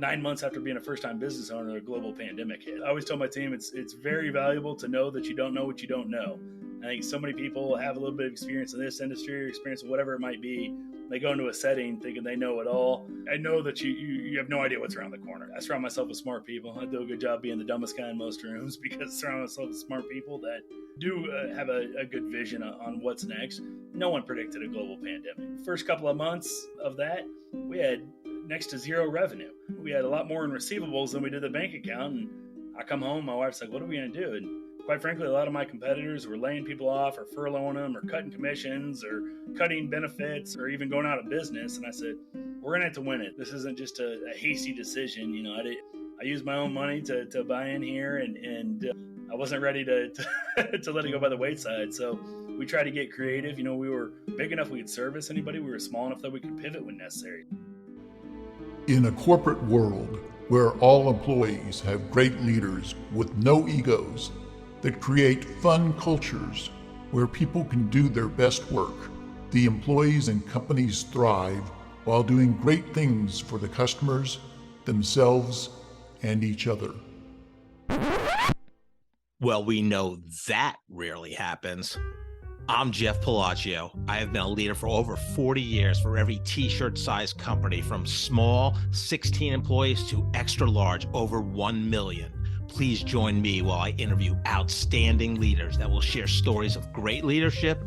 9 months after being a first-time business owner, a global pandemic hit. I always tell my team it's very valuable to know that you don't know what you don't know. I think so many people have a little bit of experience in this industry or experience in whatever it might be. They go into a setting thinking they know it all. I know that you have no idea what's around the corner. I surround myself with smart people. I do a good job being the dumbest guy in most rooms because I surround myself with smart people that do have a good vision on what's next. No one predicted a global pandemic. First couple of months of that, we had next to zero revenue. We had a lot more in receivables than we did the bank account. And I come home, my wife's like, what are we going to do? And quite frankly, a lot of my competitors were laying people off or furloughing them or cutting commissions or cutting benefits or even going out of business. And I said, we're going to have to win it. This isn't just a hasty decision. You know, I used my own money to buy in here and I wasn't ready to to let it go by the wayside. So we tried to get creative. You know, we were big enough we could service anybody. We were small enough that we could pivot when necessary. In a corporate world where all employees have great leaders with no egos that create fun cultures where people can do their best work, the employees and companies thrive while doing great things for the customers, themselves, and each other. Well, we know that rarely happens. I'm Jeff Palacio. I have been a leader for over 40 years for every t-shirt size company from small 16 employees to extra large over 1 million. Please join me while I interview outstanding leaders that will share stories of great leadership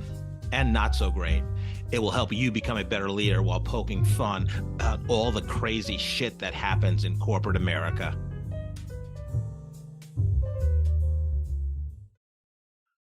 and not so great. It will help you become a better leader while poking fun about all the crazy shit that happens in corporate America.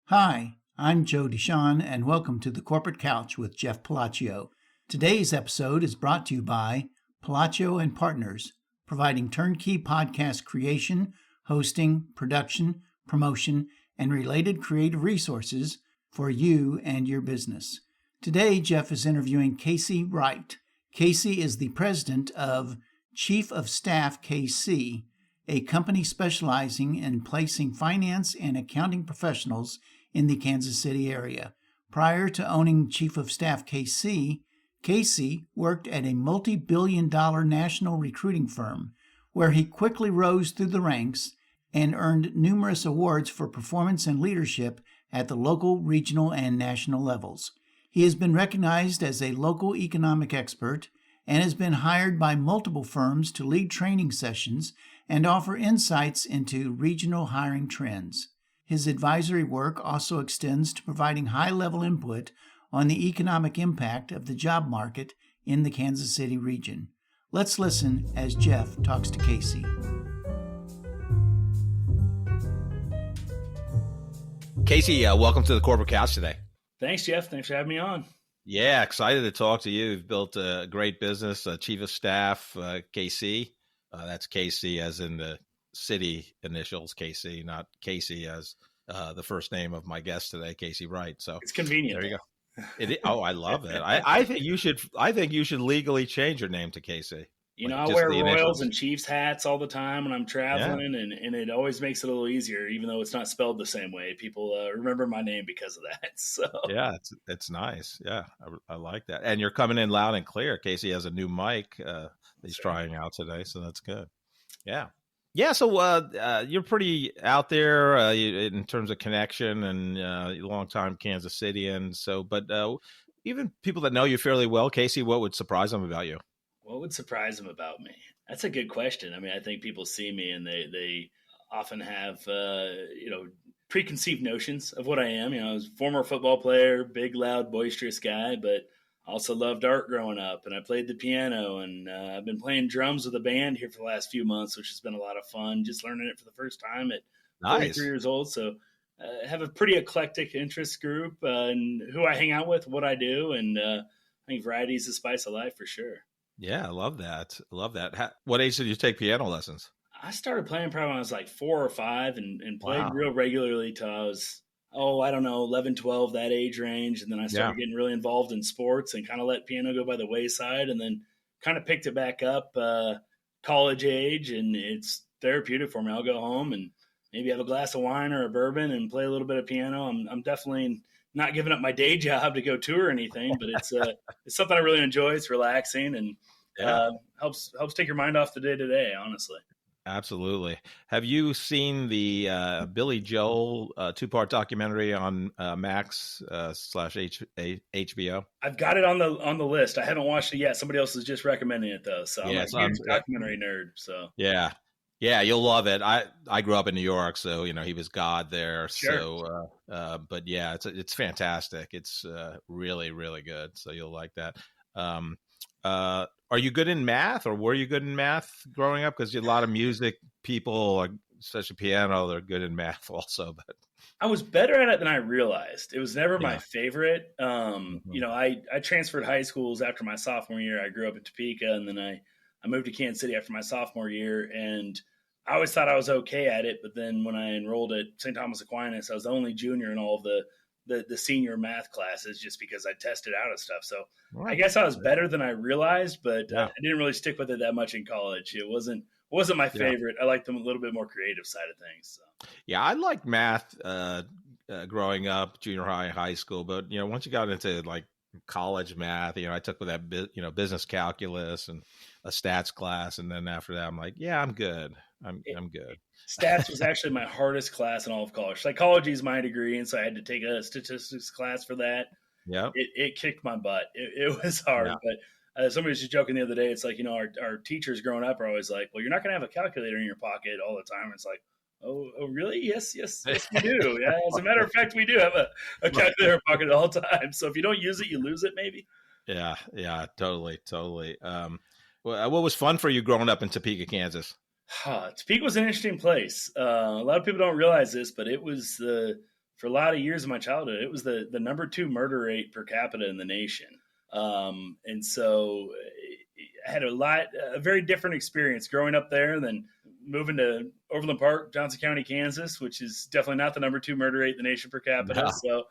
Hi, I'm Joe Deshawn, and welcome to the Corporate Couch with Jeff Palacio. Today's episode is brought to you by Palacio and Partners, providing turnkey podcast creation, hosting, production, promotion, and related creative resources for you and your business. Today, Jeff is interviewing Casey Wright. Casey is the president of Chief of Staff KC, a company specializing in placing finance and accounting professionals in the Kansas City area. Prior to owning Chief of Staff KC, Casey worked at a multi-billion-dollar national recruiting firm, where he quickly rose through the ranks and earned numerous awards for performance and leadership at the local, regional, and national levels. He has been recognized as a local economic expert and has been hired by multiple firms to lead training sessions and offer insights into regional hiring trends. His advisory work also extends to providing high-level input on the economic impact of the job market in the Kansas City region. Let's listen as Jeff talks to Casey. Casey, welcome to the Corporate Couch today. Thanks, Jeff. Thanks for having me on. Yeah, excited to talk to you. You've built a great business, Chief of Staff, KC. That's KC as in the city initials, KC, not Casey as the first name of my guest today, Casey Wright. So it's convenient. There you go. Oh, I love it. I think you should legally change your name to Casey. You know, I wear Royals and Chiefs hats all the time when I'm traveling, and it always makes it a little easier, even though it's not spelled the same way. People remember my name because of that. So yeah, it's nice. Yeah, I like that. And you're coming in loud and clear. Casey has a new mic he's trying out today, so that's good. Yeah. Yeah, so you're pretty out there in terms of connection and long-time Kansas City, and so. But even people that know you fairly well, Casey, what would surprise them about you? What would surprise them about me? That's a good question. I mean, I think people see me and they often have preconceived notions of what I am. You know, I was a former football player, big, loud, boisterous guy, but also loved art growing up, and I played the piano, and I've been playing drums with a band here for the last few months, which has been a lot of fun, just learning it for the first time at 43 years old. So I have a pretty eclectic interest group and who I hang out with, what I do, and I think variety is the spice of life for sure. Yeah, I love that. What age did you take piano lessons? I started playing probably when I was like 4 or 5 and played real regularly till I was, 11, 12, that age range. And then I started getting really involved in sports and kind of let piano go by the wayside, and then kind of picked it back up college age. And it's therapeutic for me. I'll go home and maybe have a glass of wine or a bourbon and play a little bit of piano. I'm definitely not giving up my day job to go tour or anything, but it's something I really enjoy. It's relaxing, and Yeah. Helps take your mind off the day to day, honestly. Absolutely. Have you seen the Billy Joel 2-part documentary on Max slash HBO? I've got it on the list. I haven't watched it yet. Somebody else is just recommending it though, so I'm a Yes, huge documentary nerd. So yeah, yeah, you'll love it. I grew up in New York, so he was God there. Sure. So, but yeah, it's fantastic. It's really really good. So you'll like that. Are you good in math, or were you good in math growing up? Because a lot of music people, especially piano, they're good in math also. But I was better at it than I realized. It was never my yeah, favorite. I transferred high schools after my sophomore year. I grew up in Topeka, and then I moved to Kansas City after my sophomore year. And I always thought I was okay at it. But then when I enrolled at St. Thomas Aquinas, I was the only junior in all of the senior math classes just because I tested out of stuff. So right. I guess I was better than I realized, but Yeah. I didn't really stick with it that much in college. It wasn't my favorite. I liked them a little bit more creative side of things. So. Yeah, I liked math growing up, junior high and high school. But, once you got into like college math, I took with that, business calculus and a stats class. And then after that, I'm like, yeah, I'm good. I'm good. Stats was actually my hardest class in all of college. Psychology is my degree, and so I had to take a statistics class for that. Yeah, it kicked my butt. It was hard, but somebody was just joking the other day. It's like, our teachers growing up are always like, well, you're not going to have a calculator in your pocket all the time. It's like, oh really? Yes, we do. Yeah, as a matter of fact, we do have a calculator in our pocket at all times. So if you don't use it, you lose it maybe. Yeah, totally. What was fun for you growing up in Topeka, Kansas? Topeka was an interesting place. A lot of people don't realize this, but it was for a lot of years of my childhood, it was the number 2 murder rate per capita in the nation. And so I had a very different experience growing up there than moving to Overland Park, Johnson County, Kansas, which is definitely not the number 2 murder rate in the nation per capita. No. So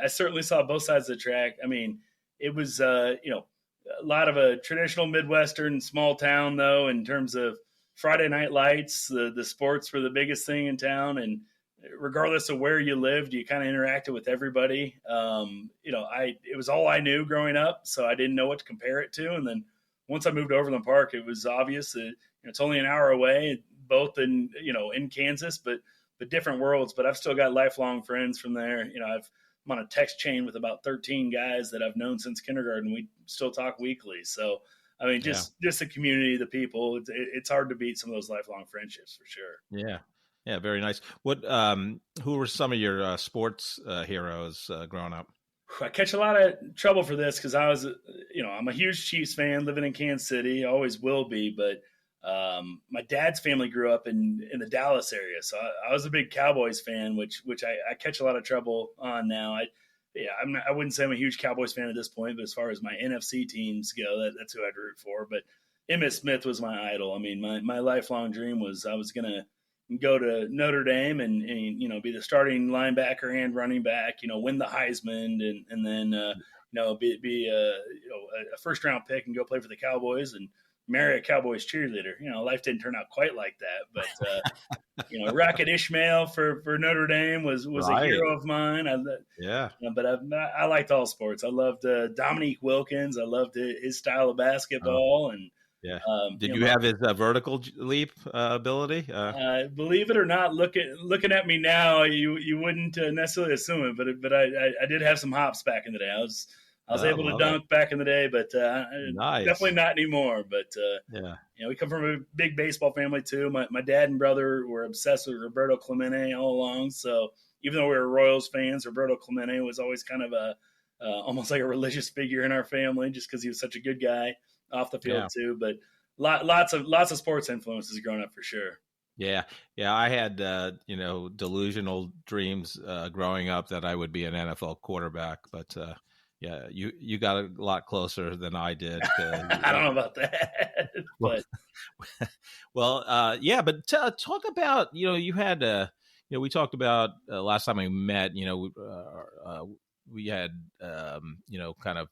I certainly saw both sides of the track. I mean, it was, a lot of a traditional Midwestern small town though, in terms of Friday night lights, the sports were the biggest thing in town. And regardless of where you lived, you kind of interacted with everybody. It was all I knew growing up, so I didn't know what to compare it to. And then once I moved to Overland Park, it was obvious that it's only an hour away, both in Kansas, but different worlds. But I've still got lifelong friends from there. I'm on a text chain with about 13 guys that I've known since kindergarten. We still talk weekly. So, I mean, just the community, the people, it's hard to beat some of those lifelong friendships for sure. Yeah. Yeah. Very nice. Who were some of your sports heroes growing up? I catch a lot of trouble for this because I was, I'm a huge Chiefs fan living in Kansas City, always will be. But my dad's family grew up in the Dallas area. So I was a big Cowboys fan, which I catch a lot of trouble on now. I wouldn't say I'm a huge Cowboys fan at this point, but as far as my NFC teams go, that's who I'd root for. But Emmitt Smith was my idol. I mean, my lifelong dream was I was going to go to Notre Dame and be the starting linebacker and running back, win the Heisman and then, be a first round pick and go play for the Cowboys and marry a Cowboys cheerleader. Life didn't turn out quite like that, but Rocket Ishmael for Notre Dame was right. A hero of mine. But I liked all sports. I loved Dominique Wilkins. I loved his style of basketball. And yeah. Did you have his vertical leap ability? Believe it or not, looking at me now, you wouldn't necessarily assume it, but I did have some hops back in the day. I was able to dunk back in the day, but nice. Definitely not anymore. But we come from a big baseball family too. My dad and brother were obsessed with Roberto Clemente all along. So even though we were Royals fans, Roberto Clemente was always kind of almost like a religious figure in our family, just because he was such a good guy off the field too. But lots of sports influences growing up for sure. Yeah. I had delusional dreams growing up that I would be an NFL quarterback, but. Yeah, you got a lot closer than I did. I don't know about that, but but talk about you had we talked about last time we met. We had kind of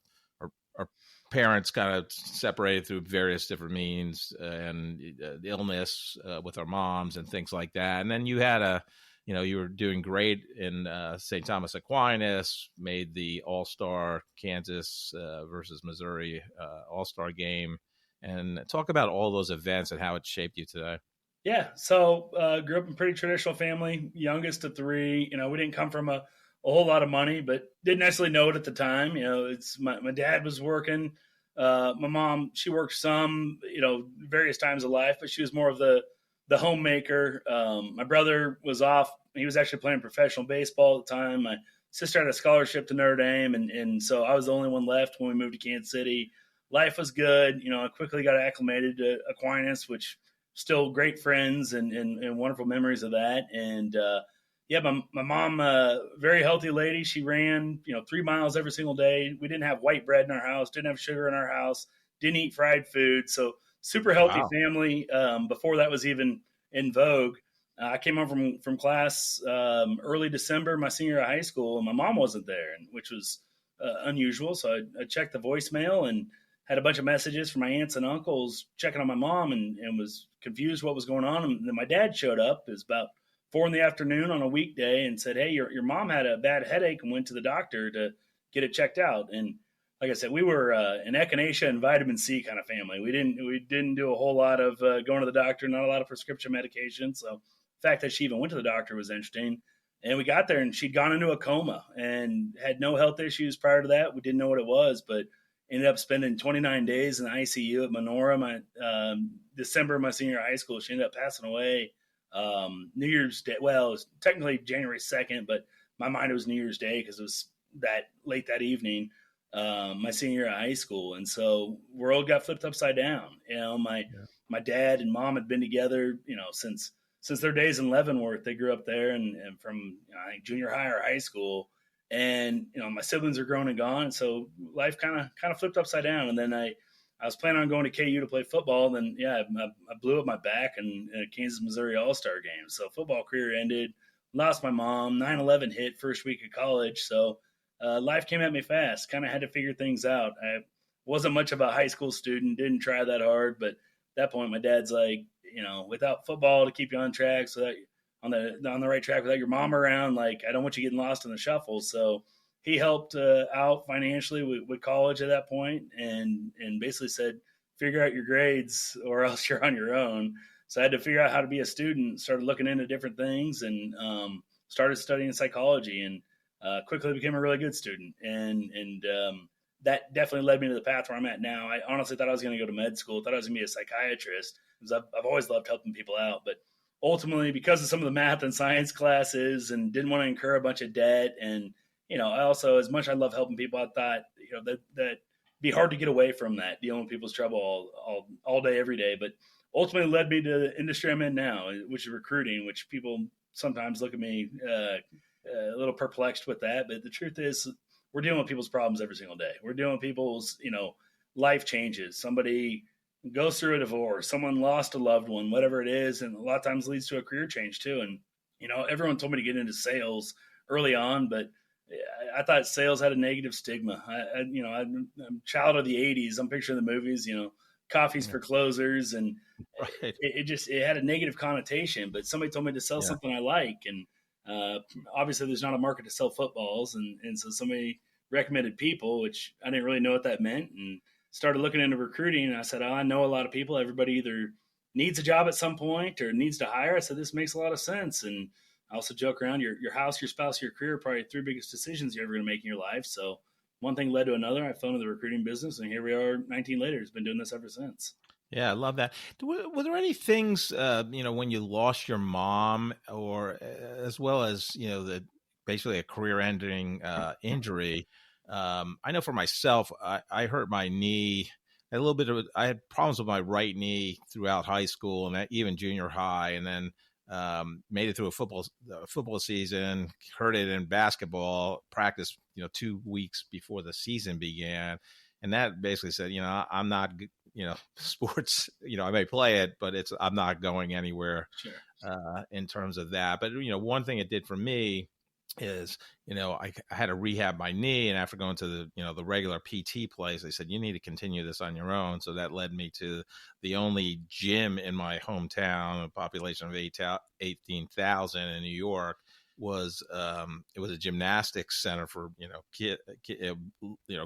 our parents kind of separated through various different means and the illness with our moms and things like that, and then you had you were doing great in St. Thomas Aquinas, made the All-Star Kansas versus Missouri All-Star game. and talk about all those events and how it shaped you today. Yeah. So grew up in a pretty traditional family, youngest of three. We didn't come from a whole lot of money, but didn't necessarily know it at the time. It's my dad was working. My mom, she worked some, various times of life, but she was more of the homemaker. My brother was off. He was actually playing professional baseball at the time. My sister had a scholarship to Notre Dame. And so I was the only one left when we moved to Kansas City. Life was good. I quickly got acclimated to Aquinas, which still great friends and wonderful memories of that. And my mom, very healthy lady. She ran 3 miles every single day. We didn't have white bread in our house, didn't have sugar in our house, didn't eat fried food. So super healthy Wow. family. Before that was even in vogue. I came home from class early December, my senior year of high school, and my mom wasn't there, which was unusual. So I checked the voicemail and had a bunch of messages from my aunts and uncles checking on my mom and was confused what was going on. And then my dad showed up. It was about 4 p.m. on a weekday and said, "Hey, your mom had a bad headache and went to the doctor to get it checked out." And like I said, we were an echinacea and vitamin C kind of family. We didn't do a whole lot of going to the doctor, not a lot of prescription medication. So the fact that she even went to the doctor was interesting. And we got there and she'd gone into a coma and had no health issues prior to that. We didn't know what it was, but ended up spending 29 days in the ICU at Menorah. December of my senior year of high school, she ended up passing away New Year's Day. Well, it was technically January 2nd, but my mind it was New Year's Day because it was that late that evening, my senior year of high school. And so world got flipped upside down. My dad and mom had been together, since their days in Leavenworth. They grew up there and from I think junior high or high school. And my siblings are grown and gone, so life kind of flipped upside down. And then I was planning on going to KU to play football. And then I blew up my back in a Kansas Missouri All-Star game. So football career ended. Lost my mom. 9/11 hit first week of college. So life came at me fast. Kind of had to figure things out. I wasn't much of a high school student. Didn't try that hard. But at that point, my dad's like, without football to keep you on track, so that on the right track without your mom around, like I don't want you getting lost in the shuffle. So he helped out financially with college at that point, and basically said, figure out your grades or else you're on your own. So I had to figure out how to be a student, started looking into different things, and started studying psychology, and quickly became a really good student. And that definitely led me to the path where I'm at now. I honestly thought I was going to go to med school, thought I was going to be a psychiatrist, because I've always loved helping people out. But ultimately, because of some of the math and science classes and didn't want to incur a bunch of debt. And, I also, as much as I love helping people, I thought, that be hard to get away from that, dealing with people's trouble all day, every day. But ultimately led me to the industry I'm in now, which is recruiting, which people sometimes look at me a little perplexed with that. But the truth is, we're dealing with people's problems every single day. We're dealing with people's, life changes. Somebody goes through a divorce, someone lost a loved one, whatever it is. And a lot of times leads to a career change too. And, everyone told me to get into sales early on, but I thought sales had a negative stigma. I'm a child of the 80s. I'm picturing the movies, coffees for closers. And Right. it had a negative connotation, but somebody told me to sell something I like. And obviously there's not a market to sell footballs. And so somebody recommended people, which I didn't really know what that meant. And started looking into recruiting, and I said, I know a lot of people. Everybody either needs a job at some point or needs to hire. I said, this makes a lot of sense. And I also joke around, your house, your spouse, your career are probably 3 biggest decisions you're ever going to make in your life. So one thing led to another. I fell into the recruiting business, and here we are 19 later. It's been doing this ever since. Yeah, I love that. Were there any things, when you lost your mom, or as well as, basically a career-ending injury? I know for myself, I hurt my knee a little bit. I had problems with my right knee throughout high school and even junior high, and then made it through a football season, hurt it in basketball practice, 2 weeks before the season began. And that basically said, I'm not, sports, I may play it, but I'm not going anywhere. Sure. In terms of that. But, one thing it did for me is, I had to rehab my knee, and after going to the regular PT place, they said, you need to continue this on your own. So that led me to the only gym in my hometown, a population of 18,000 in New York. it was a gymnastics center for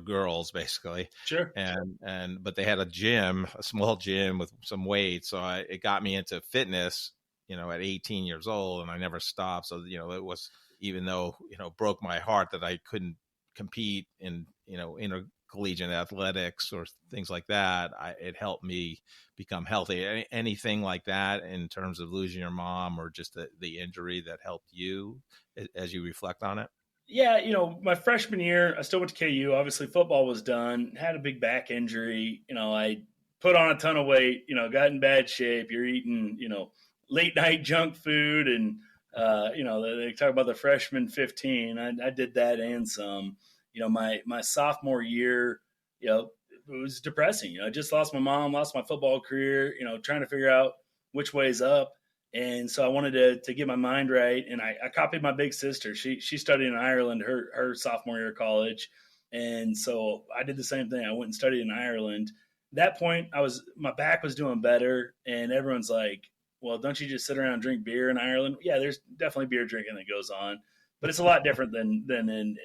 girls basically. Sure. But they had a small gym with some weights, so it got me into fitness at 18 years old, and I never stopped. So it was, even though broke my heart that I couldn't compete in intercollegiate athletics or things like that, it helped me become healthy. Anything like that in terms of losing your mom or just the injury that helped you as you reflect on it? Yeah, my freshman year, I still went to KU. Obviously, football was done. Had a big back injury. I put on a ton of weight. Got in bad shape. You're eating, late night junk food, and they talk about the freshman 15. I did that and some. My sophomore year, it was depressing. I just lost my mom, lost my football career. Trying to figure out which way's up. And so I wanted to get my mind right, and I copied my big sister. She studied in Ireland her sophomore year of college, and so I did the same thing. I went and studied in Ireland. At that point, my back was doing better, and everyone's like, "Well, don't you just sit around and drink beer in Ireland?" Yeah, there's definitely beer drinking that goes on, but it's a lot different than in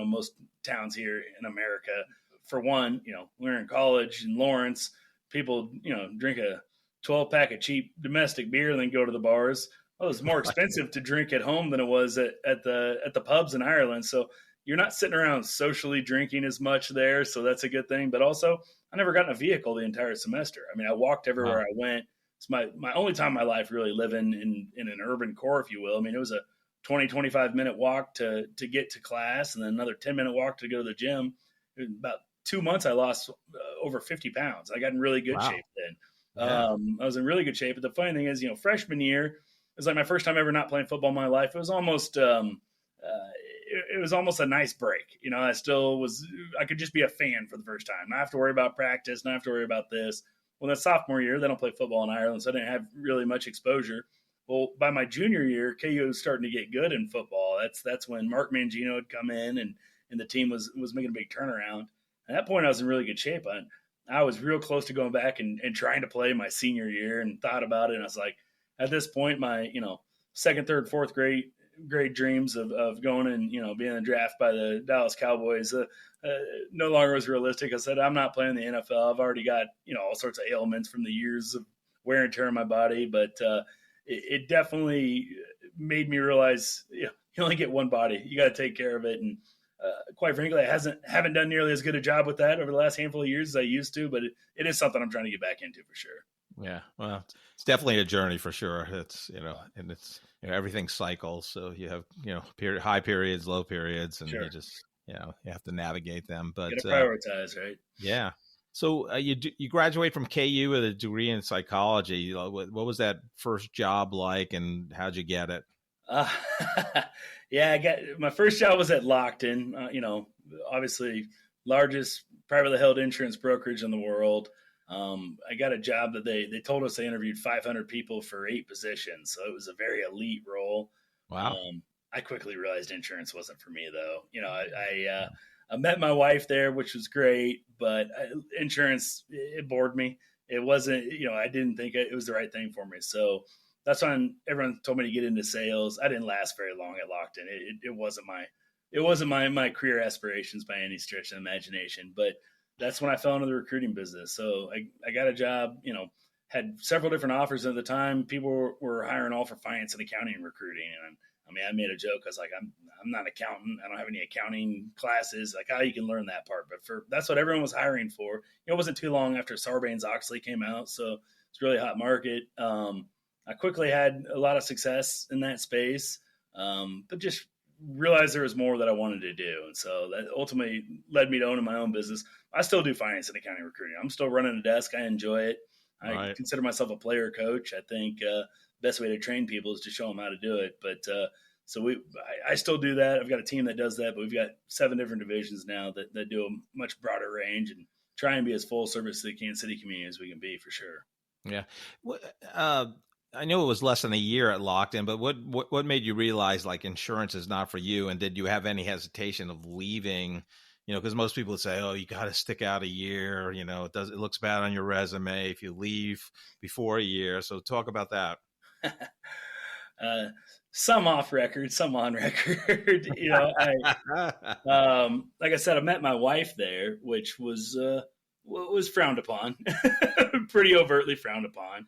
most towns here in America. For one, we're in college in Lawrence. People drink a 12-pack of cheap domestic beer and then go to the bars. Well, it was more expensive to drink at home than it was at the pubs in Ireland. So you're not sitting around socially drinking as much there. So that's a good thing. But also, I never got in a vehicle the entire semester. I mean, I walked everywhere I went. It's my only time in my life really living in an urban core, if you will. I mean, it was a 20, 25-minute walk to get to class, and then another 10-minute walk to go to the gym. In about 2 months, I lost over 50 pounds. I got in really good shape then. Yeah. I was in really good shape. But the funny thing is, freshman year, it was like my first time ever not playing football in my life. It was almost, it was almost a nice break. I could just be a fan for the first time. Not have to worry about practice, not have to worry about this. Well, that sophomore year, they don't play football in Ireland, so I didn't have really much exposure. Well, by my junior year, KU was starting to get good in football. That's when Mark Mangino had come in, and the team was making a big turnaround. At that point, I was in really good shape. I was real close to going back and trying to play my senior year, and thought about it. And I was like, at this point, my, second, third, fourth grade dreams of going and, being in the draft by the Dallas Cowboys no longer was realistic. I said, I'm not playing the NFL. I've already got, all sorts of ailments from the years of wear and tear on my body. But it definitely made me realize, you only get one body. You got to take care of it. And quite frankly, I haven't done nearly as good a job with that over the last handful of years as I used to, but it is something I'm trying to get back into for sure. Yeah. Well, it's definitely a journey for sure. It's, and it's, everything cycles. So you have, high periods, low periods, and you just, you have to navigate them, but you gotta prioritize, right? Yeah. So you graduate from KU with a degree in psychology. What was that first job like, and how'd you get it? Yeah, I got my first job was at Lockton, obviously largest privately held insurance brokerage in the world. I got a job that they told us they interviewed 500 people for 8 positions. So it was a very elite role. Wow. I quickly realized insurance wasn't for me though. I met my wife there, which was great, but insurance, it bored me. It wasn't, I didn't think it was the right thing for me. So that's when everyone told me to get into sales. I didn't last very long at Lockton. It wasn't my career aspirations by any stretch of the imagination, but that's when I fell into the recruiting business. So I got a job, had several different offers at the time. People were hiring all for finance and accounting and recruiting. And I made a joke. I was like, I'm not an accountant. I don't have any accounting classes. Like, how you can learn that part. But that's what everyone was hiring for. It wasn't too long after Sarbanes-Oxley came out. So it's really a hot market. I quickly had a lot of success in that space, but just realized there was more that I wanted to do. And so that ultimately led me to owning my own business. I still do finance and accounting recruiting. I'm still running a desk. I enjoy it. I consider myself a player coach. I think best way to train people is to show them how to do it. But I still do that. I've got a team that does that, but we've got 7 different divisions now that do a much broader range and try and be as full service to the Kansas City community as we can be, for sure. Yeah. I know it was less than a year at Lockton, but what made you realize like insurance is not for you? And did you have any hesitation of leaving? Because most people would say, "Oh, you got to stick out a year." It looks bad on your resume if you leave before a year. So talk about that. Some off record, some on record. Like I said, I met my wife there, which was frowned upon, pretty overtly frowned upon.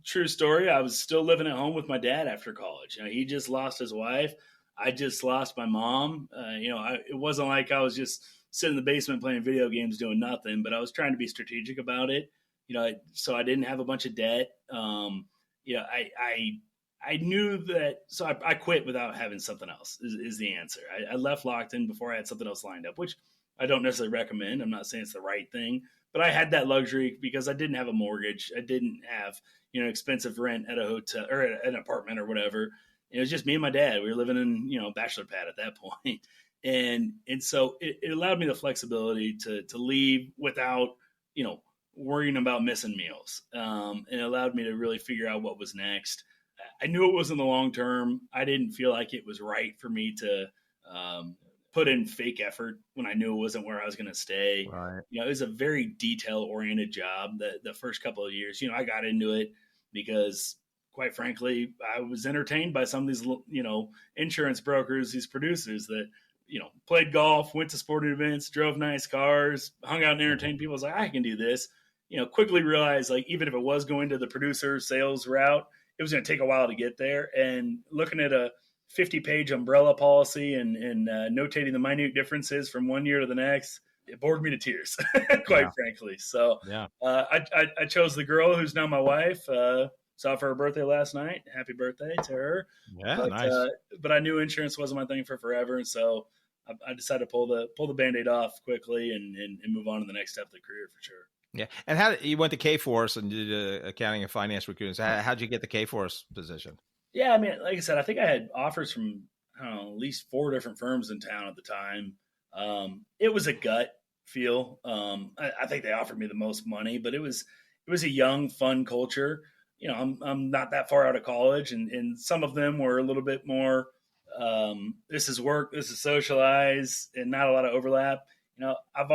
True story. I was still living at home with my dad after college. He just lost his wife. I just lost my mom. It wasn't like I was just sitting in the basement playing video games doing nothing, but I was trying to be strategic about it. So I didn't have a bunch of debt. I knew that, so I quit without having something else is the answer. I left Lockton before I had something else lined up, which I don't necessarily recommend. I'm not saying it's the right thing, but I had that luxury because I didn't have a mortgage. I didn't have, expensive rent at a hotel or at an apartment or whatever. It was just me and my dad. We were living in, bachelor pad at that point. And so it allowed me the flexibility to leave without, worrying about missing meals. And it allowed me to really figure out what was next. I knew it was in the long term. I didn't feel like it was right for me to put in fake effort when I knew it wasn't where I was going to stay. Right. It was a very detail-oriented job. The first couple of years, I got into it because, quite frankly, I was entertained by some of these, insurance brokers, these producers that, played golf, went to sporting events, drove nice cars, hung out and entertained people. I was like, I can do this. Quickly realized, like, even if it was going to the producer sales route, it was going to take a while to get there. And looking at a 50-page umbrella policy and notating the minute differences from one year to the next, it bored me to tears, quite frankly. So I chose the girl who's now my wife. Saw for her birthday last night. Happy birthday to her. Yeah, nice. But I knew insurance wasn't my thing for forever. And so I decided to pull the Band-Aid off quickly and move on to the next step of the career for sure. Yeah. And how you went to K-Force and did accounting and finance recruiting. How'd you get the K-Force position? Yeah, I mean, like I said, I think I had offers from, at least 4 different firms in town at the time. It was a gut feel. I think they offered me the most money, but it was a young, fun culture. I'm not that far out of college, and some of them were a little bit more, this is work, this is socialize, and not a lot of overlap. I've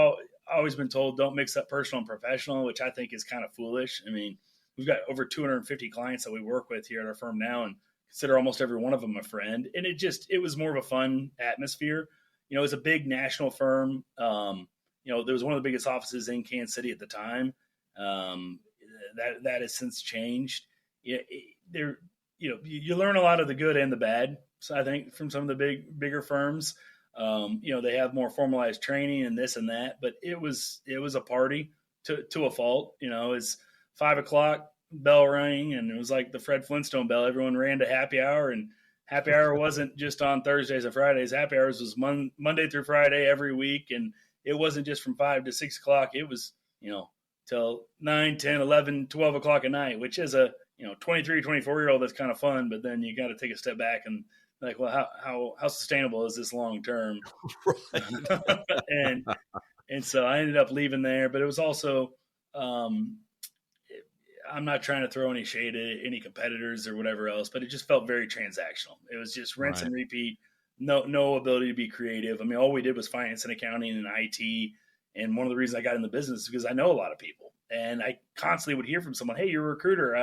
always been told don't mix up personal and professional, which I think is kind of foolish. I mean, we've got over 250 clients that we work with here at our firm now and consider almost every one of them a friend. And it was more of a fun atmosphere. It was a big national firm. There was one of the biggest offices in Kansas City at the time. That has since changed. You learn a lot of the good and the bad. So I think from some of the bigger firms, they have more formalized training and this and that, but it was a party to a fault. It's 5 o'clock, bell rang, and it was like the Fred Flintstone bell. Everyone ran to happy hour, and happy hour wasn't just on Thursdays and Fridays. Happy hours was Monday through Friday every week, and it wasn't just from 5 to 6 o'clock. It was, till 9, 10, 11, 12 o'clock at night, which is a, 23, 24-year-old, that's kind of fun, but then you got to take a step back and like, well, how sustainable is this long term? and so I ended up leaving there, but it was also, I'm not trying to throw any shade at any competitors or whatever else, but it just felt very transactional. It was just rinse and repeat. No ability to be creative. I mean, all we did was finance and accounting and IT. And one of the reasons I got in the business is because I know a lot of people, and I constantly would hear from someone, "Hey, you're a recruiter.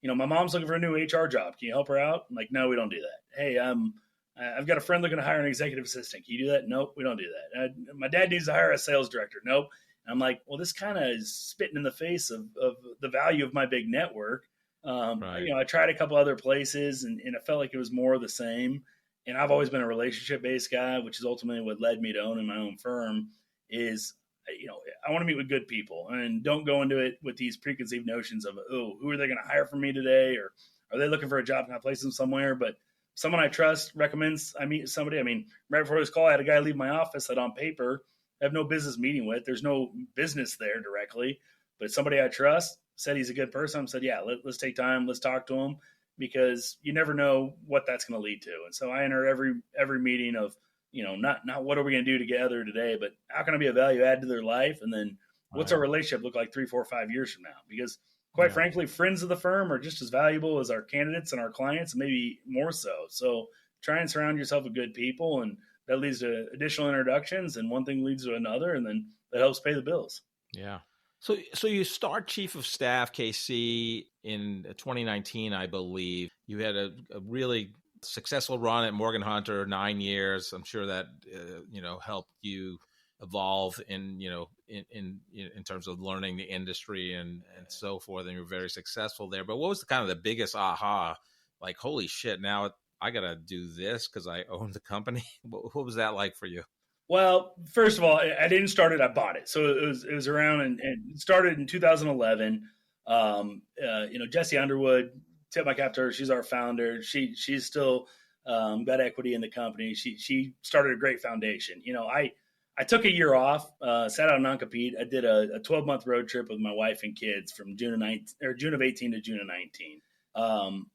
My mom's looking for a new HR job. Can you help her out?" I'm like, "No, we don't do that." "Hey, I've got a friend looking to hire an executive assistant. Can you do that?" "Nope, we don't do that." "My dad needs to hire a sales director." "Nope." And I'm like, well, this kind of is spitting in the face of the value of my big network. I tried a couple other places, and it felt like it was more of the same. And I've always been a relationship-based guy, which is ultimately what led me to owning my own firm. Is I want to meet with good people, and don't go into it with these preconceived notions of, who are they going to hire for me today, or are they looking for a job? Can I place them somewhere? But someone I trust recommends I meet somebody. I mean, right before this call, I had a guy leave my office that on paper I have no business meeting with. There's no business there directly, but somebody I trust said he's a good person. I said, yeah, let's take time. Let's talk to him, because you never know what that's going to lead to. And so I enter every meeting of, not what are we going to do together today, but how can I be a value add to their life? And then what's our relationship look like 3, 4, 5 years from now? Because quite frankly, friends of the firm are just as valuable as our candidates and our clients, maybe more so. So try and surround yourself with good people, and that leads to additional introductions, and one thing leads to another, and then that helps pay the bills. Yeah. So you start chief of staff, KC, in 2019, I believe. You had a really successful run at Morgan Hunter, 9 years. I'm sure that helped you evolve in terms of learning the industry and so forth. And you were very successful there. But what was kind of the biggest aha? Like, holy shit! Now I got to do this because I own the company. What was that like for you? Well, first of all, I didn't start it; I bought it. So it was around and it started in 2011. Jessie Underwood, tip my cap to her. She's our founder. She's still got equity in the company. She started a great foundation. I took a year off, sat out a non-compete. I did a 12-month road trip with my wife and kids from June of 18 to June of 19.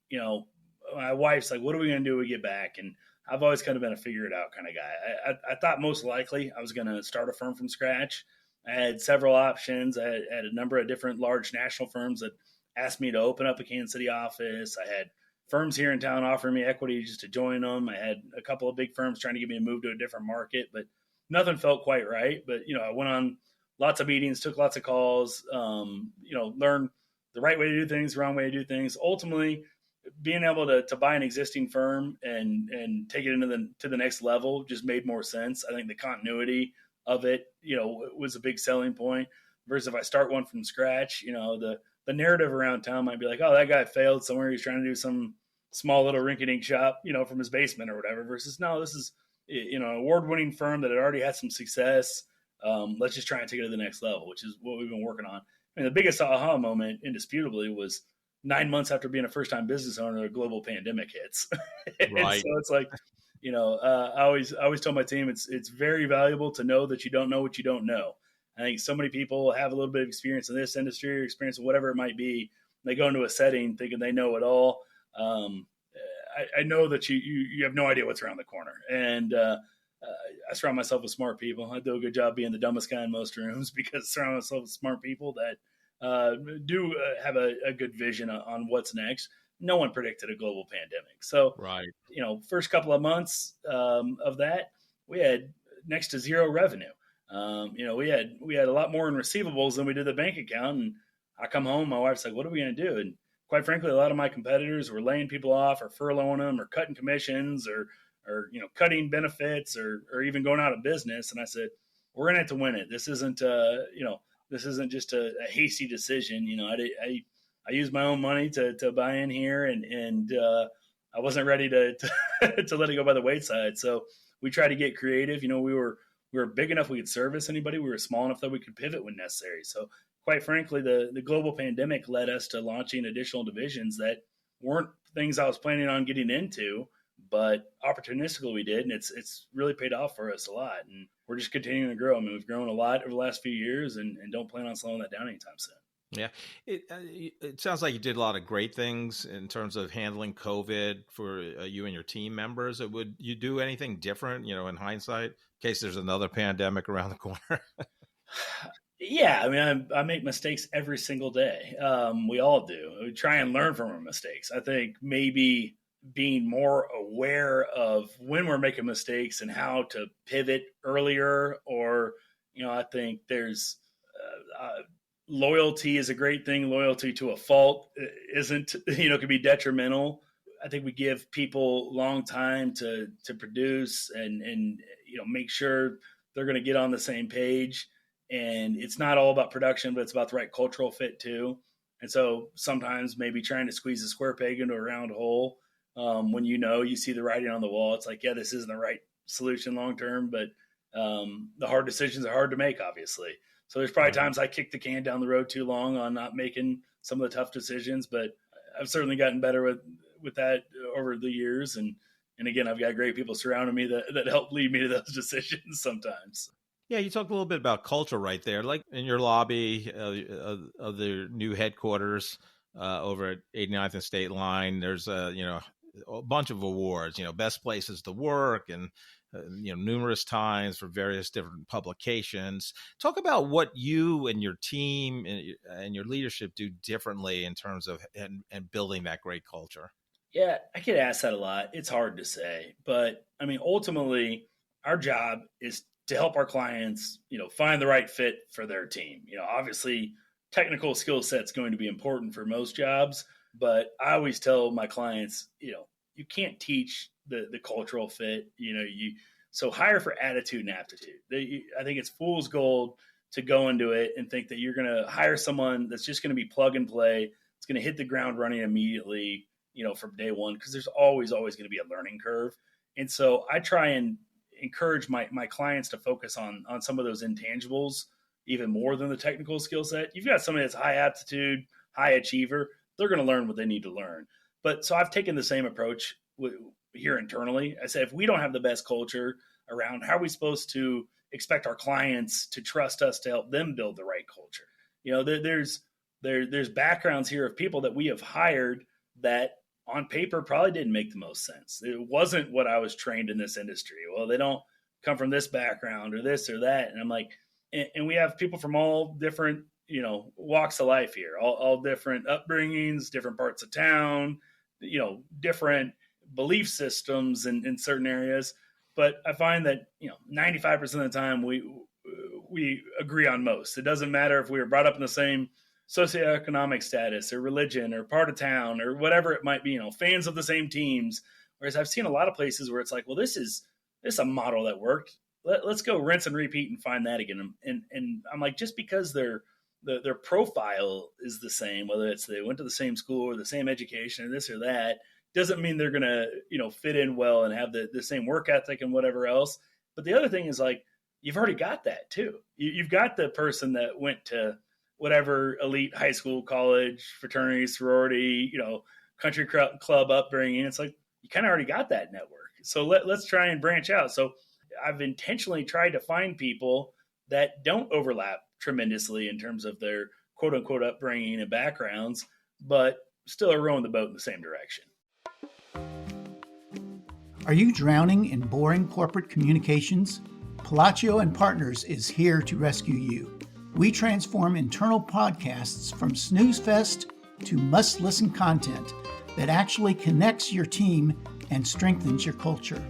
My wife's like, "What are we going to do when we get back?" And I've always kind of been a figure it out kind of guy. I thought most likely I was going to start a firm from scratch. I had several options. I had a number of different large national firms that asked me to open up a Kansas City office. I had firms here in town offering me equity just to join them. I had a couple of big firms trying to get me to move to a different market, but nothing felt quite right. But, I went on lots of meetings, took lots of calls, learned the right way to do things, the wrong way to do things. Ultimately, being able to buy an existing firm and take it to the next level just made more sense. I think the continuity of it, was a big selling point versus if I start one from scratch, the narrative around town might be like, oh, that guy failed somewhere. He's trying to do some small little rinky-dink shop, from his basement or whatever versus no, this is, an award-winning firm that had already had some success. Let's just try and take it to the next level, which is what we've been working on. I mean, the biggest aha moment indisputably was 9 months after being a first-time business owner, a global pandemic hits. Right. So it's like, I always tell my team it's very valuable to know that you don't know what you don't know. I think so many people have a little bit of experience in this industry or experience in whatever it might be. They go into a setting thinking they know it all. I know that you have no idea what's around the corner. And I surround myself with smart people. I do a good job being the dumbest guy in most rooms because I surround myself with smart people that do have a good vision on what's next. No one predicted a global pandemic. So, right. First couple of months of that, we had next to zero revenue. We had a lot more in receivables than we did the bank account. And I come home, my wife's like, what are we going to do? And quite frankly, a lot of my competitors were laying people off or furloughing them or cutting commissions or cutting benefits or even going out of business. And I said, we're going to have to win it. This isn't, this isn't just a hasty decision. I used my own money to buy in here and I wasn't ready to let it go by the wayside. So we tried to get creative. We were big enough we could service anybody. We were small enough that we could pivot when necessary. So quite frankly, the global pandemic led us to launching additional divisions that weren't things I was planning on getting into, but opportunistically we did. And it's really paid off for us a lot. And we're just continuing to grow. I mean, we've grown a lot over the last few years and don't plan on slowing that down anytime soon. Yeah. It sounds like you did a lot of great things in terms of handling COVID for you and your team members. Would you do anything different, in hindsight, in case there's another pandemic around the corner? Yeah. I mean, I make mistakes every single day. We all do. We try and learn from our mistakes. I think maybe being more aware of when we're making mistakes and how to pivot earlier, or, I think there's, loyalty is a great thing. Loyalty to a fault isn't, can be detrimental. I think we give people long time to produce and make sure they're going to get on the same page. And it's not all about production, but it's about the right cultural fit too. And so sometimes maybe trying to squeeze a square peg into a round hole, when you see the writing on the wall, it's like, yeah, this isn't the right solution long term, but the hard decisions are hard to make, obviously. So there's probably times I kicked the can down the road too long on not making some of the tough decisions, but I've certainly gotten better with that over the years. And again, I've got great people surrounding me that help lead me to those decisions sometimes. Yeah, you talked a little bit about culture right there, like in your lobby of the new headquarters over at 89th and State Line. There's a bunch of awards, best places to work and numerous times for various different publications. Talk about what you and your team and your leadership do differently in terms of and building that great culture. Yeah, I get asked that a lot. It's hard to say, but I mean, ultimately, our job is to help our clients, find the right fit for their team. Obviously, technical skill set's going to be important for most jobs, But I always tell my clients, you can't teach the cultural fit, so hire for attitude and aptitude. I think it's fool's gold to go into it and think that you're going to hire someone that's just going to be plug and play. It's going to hit the ground running immediately, from day one, because there's always going to be a learning curve. And so I try and encourage my clients to focus on some of those intangibles even more than the technical skill set. You've got somebody that's high aptitude, high achiever, they're going to learn what they need to learn. But so I've taken the same approach here internally. I say, if we don't have the best culture around, how are we supposed to expect our clients to trust us to help them build the right culture? There's backgrounds here of people that we have hired that on paper probably didn't make the most sense. It wasn't what I was trained in this industry. Well, they don't come from this background or this or that. And I'm like, and we have people from all different, walks of life here, all different upbringings, different parts of town, different belief systems in certain areas. But I find that, 95% of the time we agree on most. It doesn't matter if we were brought up in the same socioeconomic status or religion or part of town or whatever it might be, fans of the same teams. Whereas I've seen a lot of places where it's like, well, this is a model that worked. Let's go rinse and repeat and find that again. And I'm like, just because their profile is the same, whether it's they went to the same school or the same education or this or that, doesn't mean they're going to, fit in well and have the same work ethic and whatever else. But the other thing is, like, you've already got that too. You've got the person that went to whatever elite high school, college, fraternity, sorority, country club upbringing. It's like, you kind of already got that network. So let's try and branch out. So I've intentionally tried to find people that don't overlap tremendously in terms of their quote unquote upbringing and backgrounds, but still are rowing the boat in the same direction. Are you drowning in boring corporate communications? Palacio and Partners is here to rescue you. We transform internal podcasts from snooze fest to must-listen content that actually connects your team and strengthens your culture.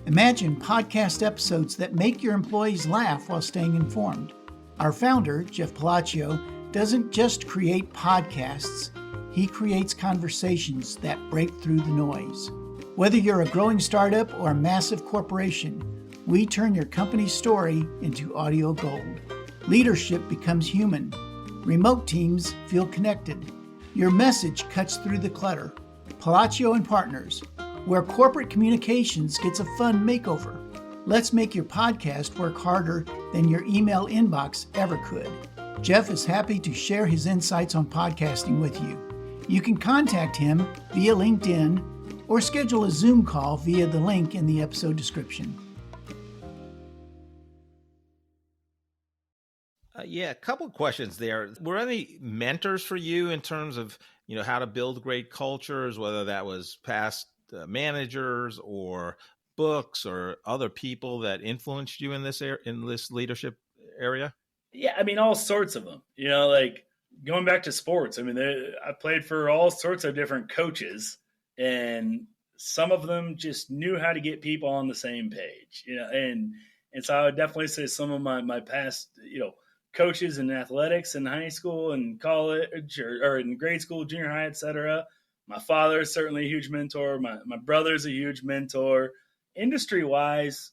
Imagine podcast episodes that make your employees laugh while staying informed. Our founder, Jeff Palacio, doesn't just create podcasts, he creates conversations that break through the noise. Whether you're a growing startup or a massive corporation, we turn your company's story into audio gold. Leadership becomes human. Remote teams feel connected. Your message cuts through the clutter. Palacio and Partners, where corporate communications gets a fun makeover. Let's make your podcast work harder than your email inbox ever could. Jeff is happy to share his insights on podcasting with you. You can contact him via LinkedIn or schedule a Zoom call via the link in the episode description. A couple of questions there. Were any mentors for you in terms of, how to build great cultures, whether that was past managers or books or other people that influenced you in this leadership area? Yeah, I mean, all sorts of them. Like going back to sports. I mean, I played for all sorts of different coaches, and some of them just knew how to get people on the same page. And so I would definitely say some of my past, coaches in athletics in high school and college or in grade school, junior high, et cetera. My father is certainly a huge mentor. My brother's a huge mentor. Industry-wise,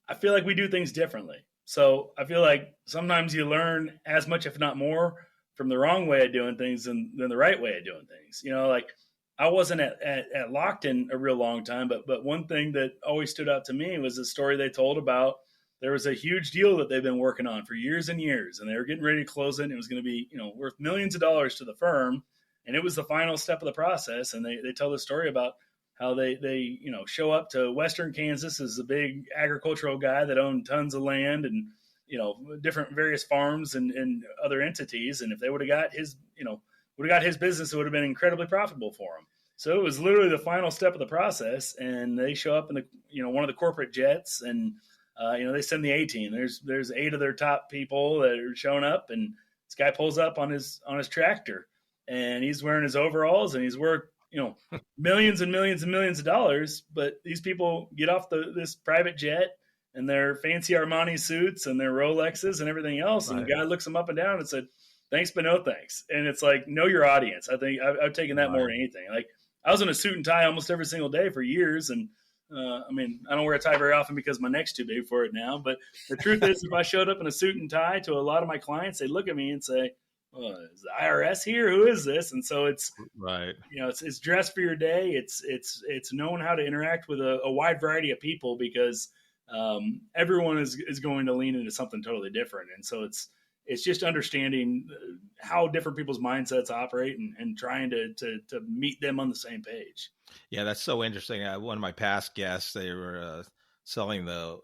I feel like we do things differently. So I feel like sometimes you learn as much, if not more, from the wrong way of doing things than the right way of doing things. Like I wasn't at Lockton a real long time, but one thing that always stood out to me was the story they told about. There was a huge deal that they've been working on for years and years, and they were getting ready to close it. And it was going to be, worth millions of dollars to the firm. And it was the final step of the process. And they tell the story about how they show up to Western Kansas as a big agricultural guy that owned tons of land and, different various farms and other entities. And if they would have got his business, it would have been incredibly profitable for him. So it was literally the final step of the process. And they show up in the, one of the corporate jets, and they send the A-team. There's 8 of their top people that are showing up, and this guy pulls up on his tractor, and he's wearing his overalls, and he's worth millions and millions and millions of dollars. But these people get off this private jet and their fancy Armani suits and their Rolexes and everything else, and the guy looks them up and down and said, thanks, but no thanks. And it's like, know your audience. I think I've taken that more than anything. Like I was in a suit and tie almost every single day for years. And I mean, I don't wear a tie very often because my neck's too big for it now. But the truth is, if I showed up in a suit and tie to a lot of my clients, they look at me and say, oh, is the IRS here? Who is this? And so it's right. It's dress for your day. It's knowing how to interact with a wide variety of people because everyone is going to lean into something totally different. And so it's just understanding how different people's mindsets operate and trying to meet them on the same page. Yeah, that's so interesting. One of my past guests, they were selling the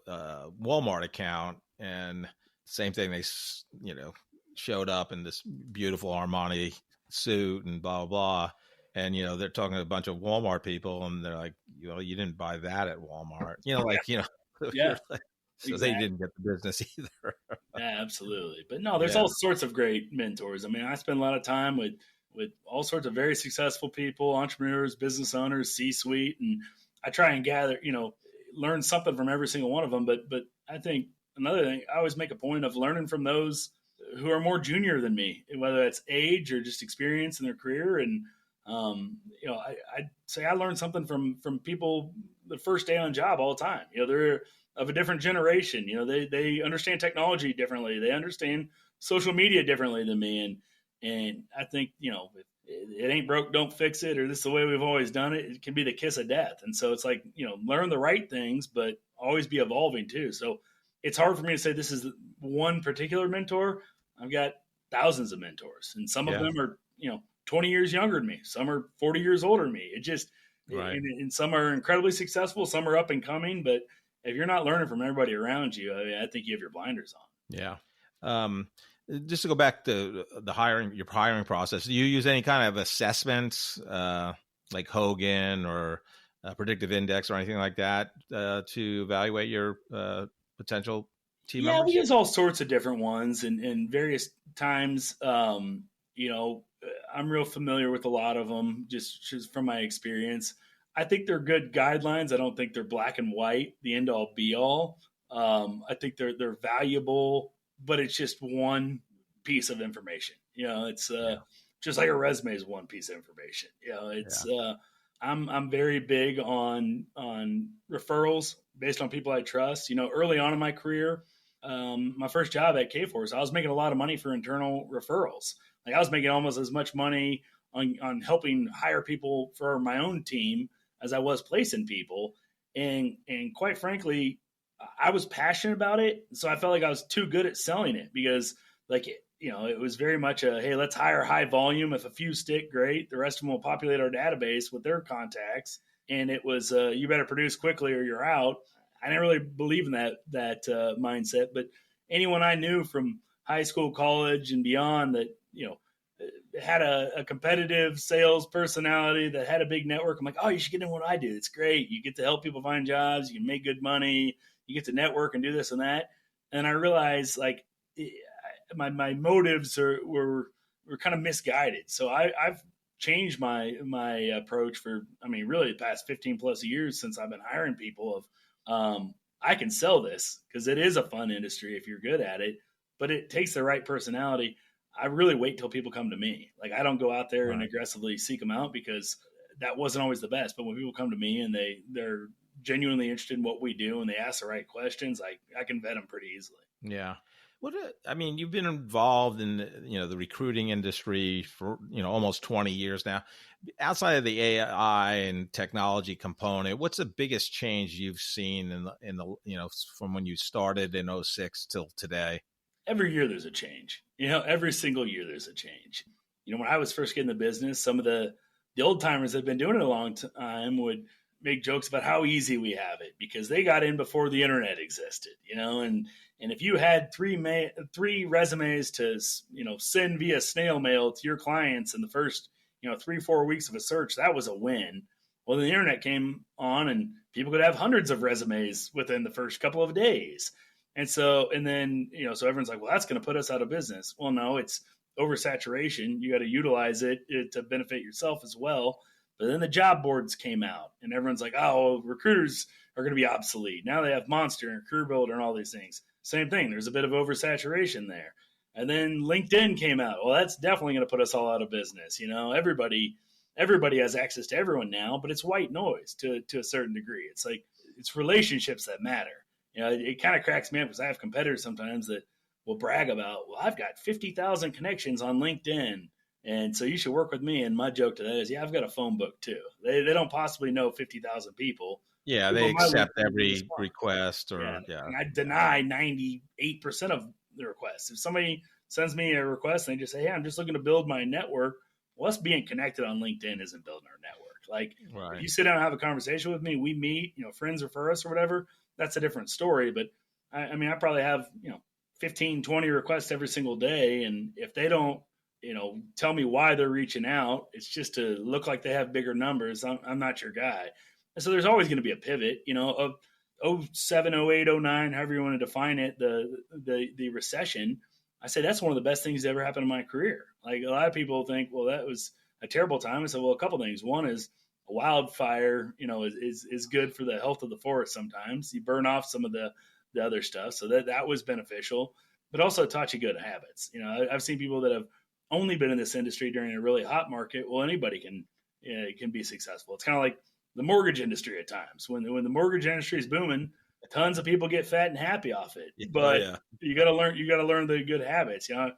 Walmart account, and same thing. They, showed up in this beautiful Armani suit and blah, blah, blah. And, they're talking to a bunch of Walmart people and they're like, you didn't buy that at Walmart, Yeah. So exactly. They didn't get the business either. Yeah, absolutely. But no, there's all sorts of great mentors. I mean, I spend a lot of time with all sorts of very successful people, entrepreneurs, business owners, C-suite, and I try and gather, learn something from every single one of them. But I think another thing, I always make a point of learning from those who are more junior than me, whether that's age or just experience in their career. And, I'd say I learned something from people the first day on job all the time. They're of a different generation. They understand technology differently. They understand social media differently than me. And I think, if it ain't broke, don't fix it, or this is the way we've always done it, it can be the kiss of death. And so it's like, learn the right things, but always be evolving too. So it's hard for me to say this is one particular mentor. I've got thousands of mentors, and some of them are, 20 years younger than me. Some are 40 years older than me. It just, right. And some are incredibly successful. Some are up and coming, but if you're not learning from everybody around you, I think you have your blinders on. Yeah. Just to go back to your hiring process, do you use any kind of assessments, like Hogan or predictive index or anything like that, to evaluate your potential team members? Yeah, we use all sorts of different ones and various times. I'm real familiar with a lot of them just from my experience. I think they're good guidelines. I don't think they're black and white, the end all be all. I think they're valuable, but it's just one piece of information. It's just like a resume is one piece of information. I'm very big on referrals based on people I trust. Early on in my career, my first job at Kforce, I was making a lot of money for internal referrals. Like I was making almost as much money on helping hire people for my own team as I was placing people. And quite frankly, I was passionate about it. So I felt like I was too good at selling it because it was very much hey, let's hire high volume. If a few stick, great. The rest of them will populate our database with their contacts. And it was, you better produce quickly or you're out. I didn't really believe in that mindset, but anyone I knew from high school, college, and beyond that, had a competitive sales personality, that had a big network, I'm like, oh, you should get in what I do. It's great. You get to help people find jobs. You can make good money. You get to network and do this and that. And I realized my motives were kind of misguided. So I've changed my approach for, really the past 15 plus years since I've been hiring people of, I can sell this because it is a fun industry if you're good at it, but it takes the right personality. I really wait till people come to me. Like I don't go out there and aggressively seek them out because that wasn't always the best. But when people come to me and they're genuinely interested in what we do and they ask the right questions, I can vet them pretty easily. Yeah. You've been involved in, the recruiting industry for, almost 20 years now. Outside of the AI and technology component, what's the biggest change you've seen in the from when you started in 2006 till today? Every year there's a change. Every single year there's a change. When I was first getting the business, some of the old timers that have been doing it a long time would make jokes about how easy we have it because they got in before the internet existed, and if you had three resumes to, send via snail mail to your clients in the first, 3-4 weeks of a search, that was a win. Well, the internet came on and people could have hundreds of resumes within the first couple of days. So everyone's like, well, that's going to put us out of business. Well, no, it's oversaturation. You got to utilize it to benefit yourself as well. But then the job boards came out and everyone's like, oh, recruiters are going to be obsolete. Now they have Monster and Career Builder and all these things. Same thing. There's a bit of oversaturation there. And then LinkedIn came out. Well, that's definitely going to put us all out of business. Everybody has access to everyone now, but it's white noise to a certain degree. It's like, it's relationships that matter. It kind of cracks me up because I have competitors sometimes that will brag about, well, I've got 50,000 connections on LinkedIn, and so you should work with me. And my joke to that is, yeah, I've got a phone book too. They don't possibly know 50,000 people. Yeah, they accept every request, or And I deny 98% of the requests. If somebody sends me a request and they just say, hey, I'm just looking to build my network, well, us being connected on LinkedIn isn't building our network. Like, if you sit down and have a conversation with me, we meet, friends refer us or whatever, that's a different story. But I probably have, 15, 20 requests every single day. And if they don't, tell me why they're reaching out, it's just to look like they have bigger numbers. I'm not your guy. And so there's always going to be a pivot, of 07, 08, 09, however you want to define it, the recession. I say that's one of the best things that ever happened in my career. Like, a lot of people think, well, that was a terrible time. I said, well, a couple things. One is a wildfire, is good for the health of the forest. Sometimes you burn off some of the other stuff. So that was beneficial, but also taught you good habits. I've seen people that have only been in this industry during a really hot market. Well, anybody can be successful. It's kind of like the mortgage industry at times. When the mortgage industry is booming, tons of people get fat and happy off it. But you got to learn the good habits. I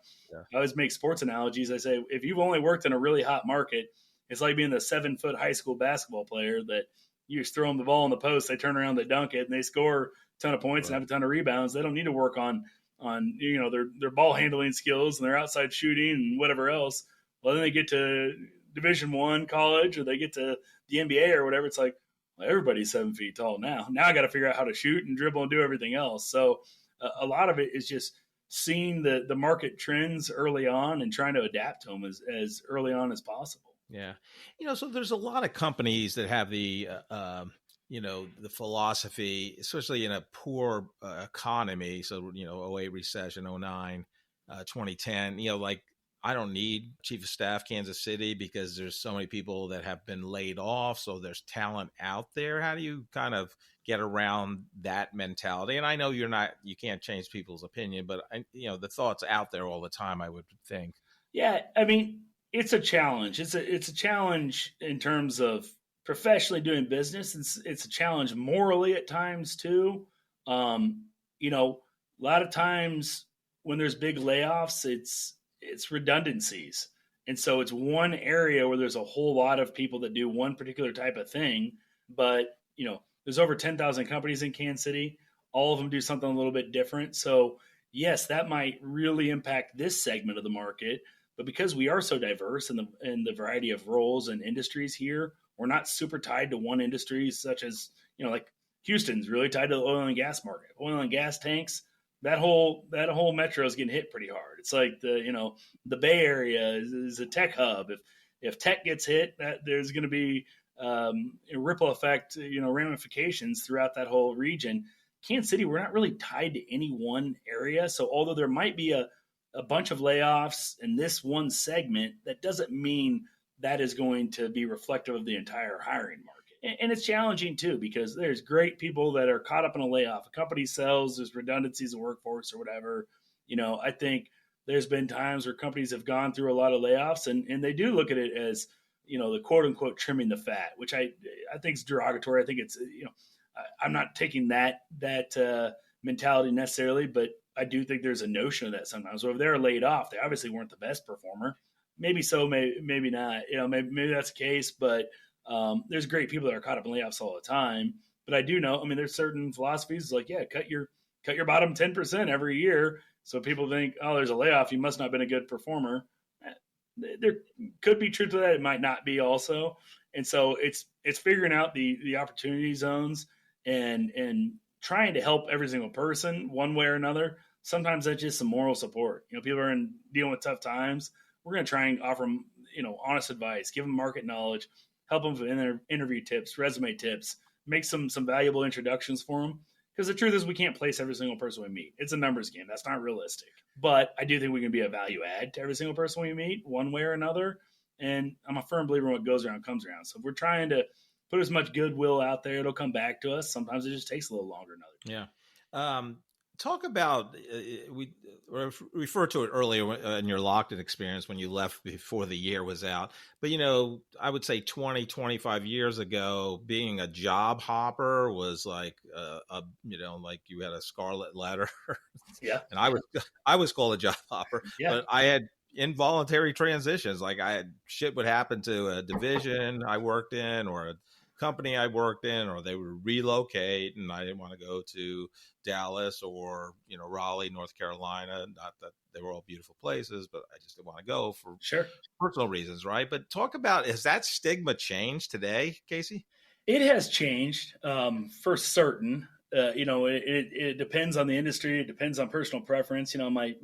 always make sports analogies. I say, if you've only worked in a really hot market, it's like being the 7-foot high school basketball player that you just throw them the ball in the post, they turn around, they dunk it, and they score a ton of points and have a ton of rebounds. They don't need to work on their ball handling skills and their outside shooting and whatever else. Well, then they get to Division I college, or they get to the NBA or whatever. It's like, well, everybody's 7 feet tall now. Now I got to figure out how to shoot and dribble and do everything else. So a lot of it is just seeing the market trends early on and trying to adapt to them as early on as possible. Yeah. So there's a lot of companies that have the the philosophy, especially in a poor economy. So, 08 recession, 09, 2010, like, I don't need chief of staff Kansas City because there's so many people that have been laid off. So there's talent out there. How do you kind of get around that mentality? And I know you can't change people's opinion, but the thought's out there all the time, I would think. Yeah. It's a challenge. It's a challenge in terms of professionally doing business. It's a challenge morally at times too. A lot of times when there's big layoffs, it's redundancies. And so it's one area where there's a whole lot of people that do one particular type of thing, but there's over 10,000 companies in Kansas City. All of them do something a little bit different. So yes, that might really impact this segment of the market, but because we are so diverse in the variety of roles and industries here, we're not super tied to one industry, such as, like Houston's really tied to the oil and gas market. Oil and gas tanks, that whole metro is getting hit pretty hard. It's like the Bay Area is a tech hub. If tech gets hit, there's going to be a ripple effect, ramifications throughout that whole region. Kansas City, we're not really tied to any one area. So although there might be a bunch of layoffs in this one segment, that doesn't mean that is going to be reflective of the entire hiring market. And it's challenging too, because there's great people that are caught up in a layoff. A company sells, there's redundancies of workforce or whatever. I think there's been times where companies have gone through a lot of layoffs and they do look at it as, the quote unquote trimming the fat, which I think is derogatory. I think it's, I'm not taking that mentality necessarily, but I do think there's a notion of that sometimes. So if they're laid off, they obviously weren't the best performer. Maybe so, maybe not. Maybe that's the case, but there's great people that are caught up in layoffs all the time. But I do know, there's certain philosophies like, cut your bottom 10% every year. So people think, oh, there's a layoff, you must not have been a good performer. There could be truth to that. It might not be also. And so it's figuring out the opportunity zones and trying to help every single person one way or another. Sometimes that's just some moral support. People are dealing with tough times. We're going to try and offer them, honest advice, give them market knowledge, help them with interview tips, resume tips, make some valuable introductions for them. Because the truth is we can't place every single person we meet. It's a numbers game. That's not realistic. But I do think we can be a value add to every single person we meet one way or another. And I'm a firm believer in what goes around comes around. So if we're trying to put as much goodwill out there, it'll come back to us. Sometimes it just takes a little longer than others. Yeah. talk about, we referred to it earlier in your locked-in experience when you left before the year was out. But, I would say 20, 25 years ago, being a job hopper was like, like you had a scarlet letter. Yeah. And I was called a job hopper, Yeah. but I had involuntary transitions. Like I had shit would happen to a division I worked in or a company I worked in, or they would relocate and I didn't want to go to Dallas or, Raleigh, North Carolina. Not that they were all beautiful places, but I just didn't want to go for Sure. personal reasons. Right. But talk about, has that stigma changed today, Casey? It has changed for certain. It depends on the industry. It depends on personal preference. My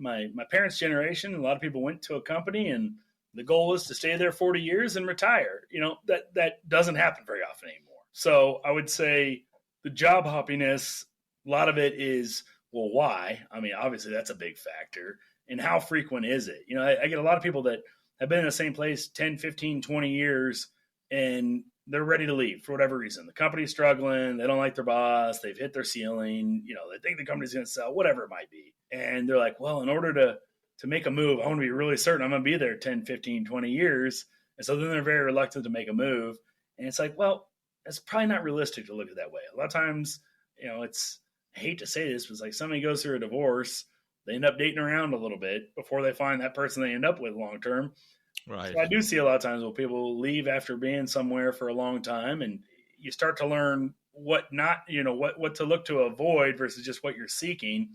parents' generation, a lot of people went to a company and the goal was to stay there 40 years and retire. That doesn't happen very often anymore. So I would say the job hoppiness, a lot of it is, well, why? I mean, obviously that's a big factor. And how frequent is it? I get a lot of people that have been in the same place 10, 15, 20 years and they're ready to leave for whatever reason. The company's struggling. They don't like their boss. They've hit their ceiling. They think the company's going to sell, whatever it might be. And they're like, well, in order to make a move, I want to be really certain I'm going to be there 10, 15, 20 years. And so then they're very reluctant to make a move. And it's like, well, it's probably not realistic to look at it that way. A lot of times, I hate to say this, but it's like somebody goes through a divorce, they end up dating around a little bit before they find that person they end up with long term. Right. So I do see a lot of times when people leave after being somewhere for a long time and you start to learn what not, what to look to avoid versus just what you're seeking.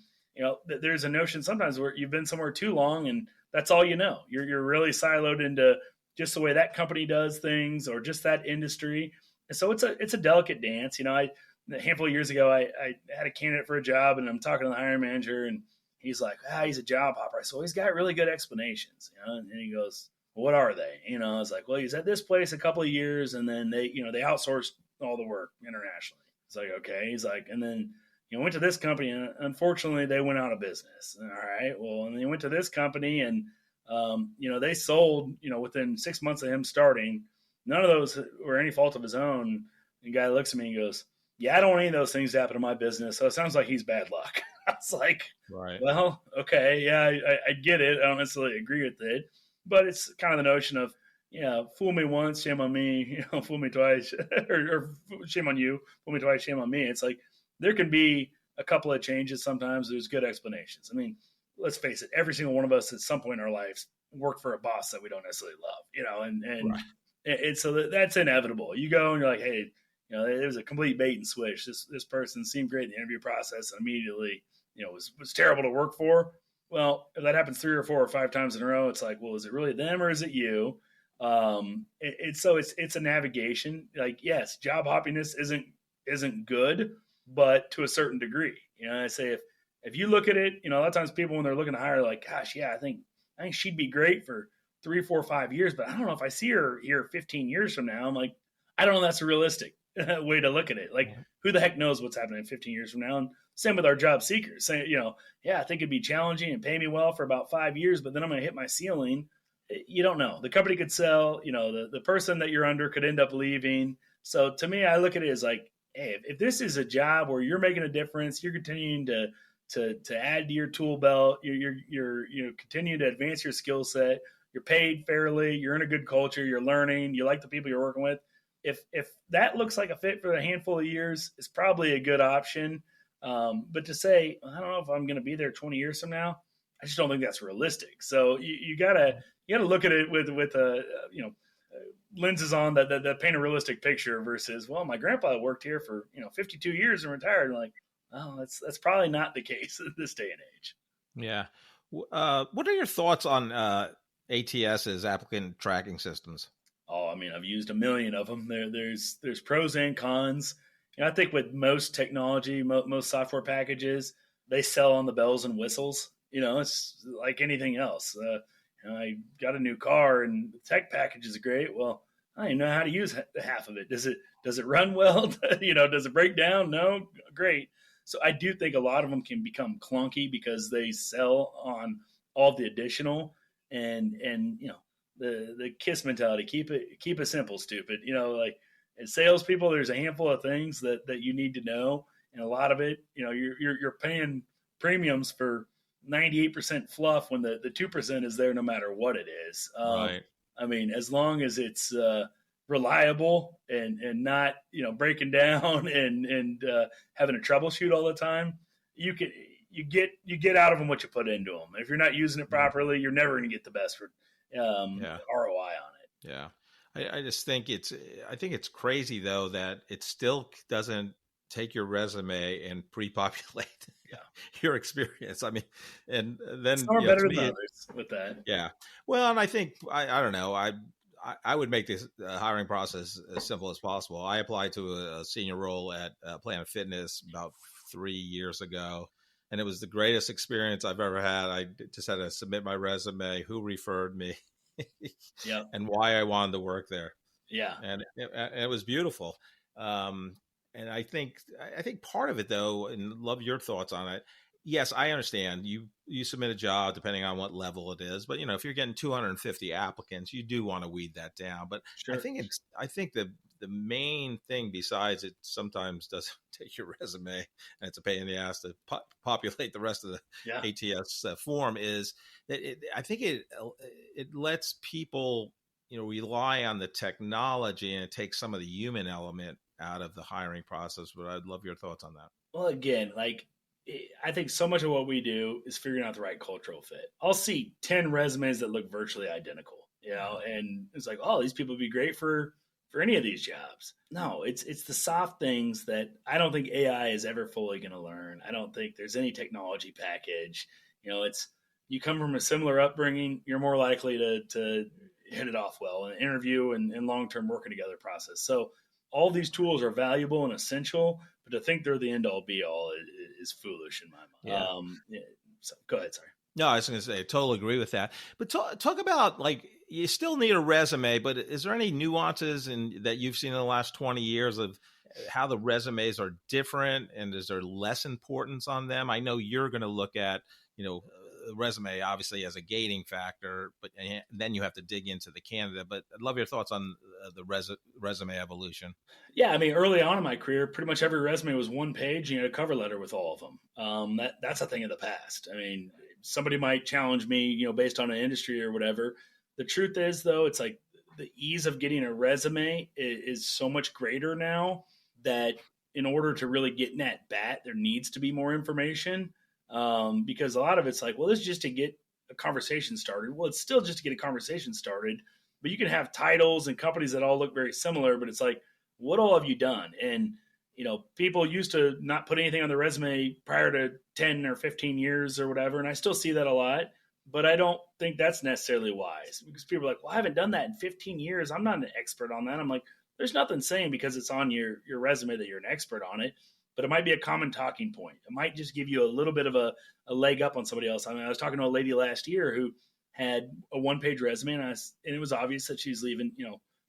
There's a notion sometimes where you've been somewhere too long and that's all you know. You're really siloed into just the way that company does things or just that industry. And so it's a delicate dance. A handful of years ago, I had a candidate for a job and I'm talking to the hiring manager and he's like, he's a job hopper. I said, well, he's got really good explanations, and he goes, what are they? I was like, well, he's at this place a couple of years and then they outsourced all the work internationally. It's like, okay. He's like, and then, went to this company and unfortunately they went out of business. All right. Well, and then he went to this company and, they sold, within 6 months of him starting, none of those were any fault of his own. And the guy looks at me and goes, yeah, I don't want any of those things to happen to my business. So it sounds like he's bad luck. I was like, right. Well, okay. Yeah, I get it. I don't necessarily agree with it. But it's kind of the notion of, fool me once, shame on me, fool me twice, or shame on you, fool me twice, shame on me. It's like there can be a couple of changes. Sometimes there's good explanations. I mean, let's face it, every single one of us at some point in our lives work for a boss that we don't necessarily love, and right. And so that's inevitable. You go and you're like, hey, it was a complete bait and switch. This person seemed great in the interview process and immediately, was terrible to work for. Well, if that happens 3 or 4 or 5 times in a row, it's like, well, is it really them or is it you? It's a navigation. Like, yes, job hoppiness isn't good, but to a certain degree. I say if you look at it, a lot of times people when they're looking to hire, like, gosh, yeah, I think she'd be great for 3, 4, 5 years, but I don't know if I see her here 15 years from now. I'm like, I don't know. That's a realistic way to look at it. Like, who the heck knows what's happening 15 years from now? And same with our job seekers saying, I think it'd be challenging and pay me well for about 5 years, but then I'm going to hit my ceiling. You don't know. The company could sell, the person that you're under could end up leaving. So to me, I look at it as like, hey, if this is a job where you're making a difference, you're continuing to add to your tool belt, you're continuing to advance your skill set, you're paid fairly, you're in a good culture, you're learning, you like the people you're working with. If that looks like a fit for a handful of years, it's probably a good option. But to say, I don't know if I'm going to be there 20 years from now, I just don't think that's realistic. So you gotta look at it with lenses on that paint a realistic picture versus, well, my grandpa worked here for 52 years and retired. And like, well, that's probably not the case at this day and age. Yeah. What are your thoughts on ATS's applicant tracking systems? Oh, I mean, I've used a million of them. There's pros and cons. I think with most technology, most software packages, they sell on the bells and whistles. It's like anything else. I got a new car and the tech package is great. Well, I don't even know how to use half of it. Does it run well? Does it break down? No, great. So I do think a lot of them can become clunky because they sell on all the additional and the KISS mentality. Keep it simple, stupid. Like as salespeople, there's a handful of things that you need to know, and a lot of it, you're paying premiums for 98% fluff when the 2% is there no matter what it is. Right. I mean, as long as it's reliable and not, breaking down and having to troubleshoot all the time, you get out of them what you put into them. If you're not using it properly, you're never going to get the best ROI on it. Yeah. I just think it's crazy though that it still doesn't take your resume and pre-populate your experience. I mean, and then some are better than others with that. Yeah. Well, and I think I don't know. I would make this hiring process as simple as possible. I applied to a senior role at Planet Fitness about 3 years ago, and it was the greatest experience I've ever had. I just had to submit my resume, who referred me, and why I wanted to work there. Yeah, and it was beautiful. And I think part of it though, and love your thoughts on it. Yes, I understand you submit a job depending on what level it is, but if you're getting 250 applicants, you do want to weed that down. But sure. I think the main thing besides it sometimes doesn't take your resume and it's a pain in the ass to populate the rest of the ATS form is that I think it lets people rely on the technology and it takes some of the human element out of the hiring process. But I'd love your thoughts on that. Well, again, I think so much of what we do is figuring out the right cultural fit. I'll see 10 resumes that look virtually identical, and it's like, oh, these people would be great for any of these jobs. No, it's the soft things that I don't think AI is ever fully going to learn. I don't think there's any technology package. It's you come from a similar upbringing, you're more likely to hit it off well in an interview and long-term working together process. So all these tools are valuable and essential, but to think they're the end-all be-all is foolish in my mind. So go ahead, sorry. No, I was going to say, I totally agree with that. But talk about, you still need a resume, but is there any nuances that you've seen in the last 20 years of how the resumes are different, and is there less importance on them? I know you're going to look at, resume obviously as a gating factor, but then you have to dig into the candidate. But I'd love your thoughts on the resume evolution. Yeah, I mean, early on in my career, pretty much every resume was one page. You had a cover letter with all of them. That's a thing of the past. I mean, somebody might challenge me, based on an industry or whatever. The truth is, though, it's like the ease of getting a resume is so much greater now that in order to really get in at bat, there needs to be more information. Because a lot of it's like, well, this is just to get a conversation started. Well, it's still just to get a conversation started, but you can have titles and companies that all look very similar, but it's like, what all have you done? And, people used to not put anything on their resume prior to 10 or 15 years or whatever. And I still see that a lot, but I don't think that's necessarily wise, because people are like, well, I haven't done that in 15 years. I'm not an expert on that. I'm like, there's nothing saying because it's on your resume that you're an expert on it. But it might be a common talking point. It might just give you a little bit of a leg up on somebody else. I mean, I was talking to a lady last year who had a one-page resume, and it was obvious that she's leaving,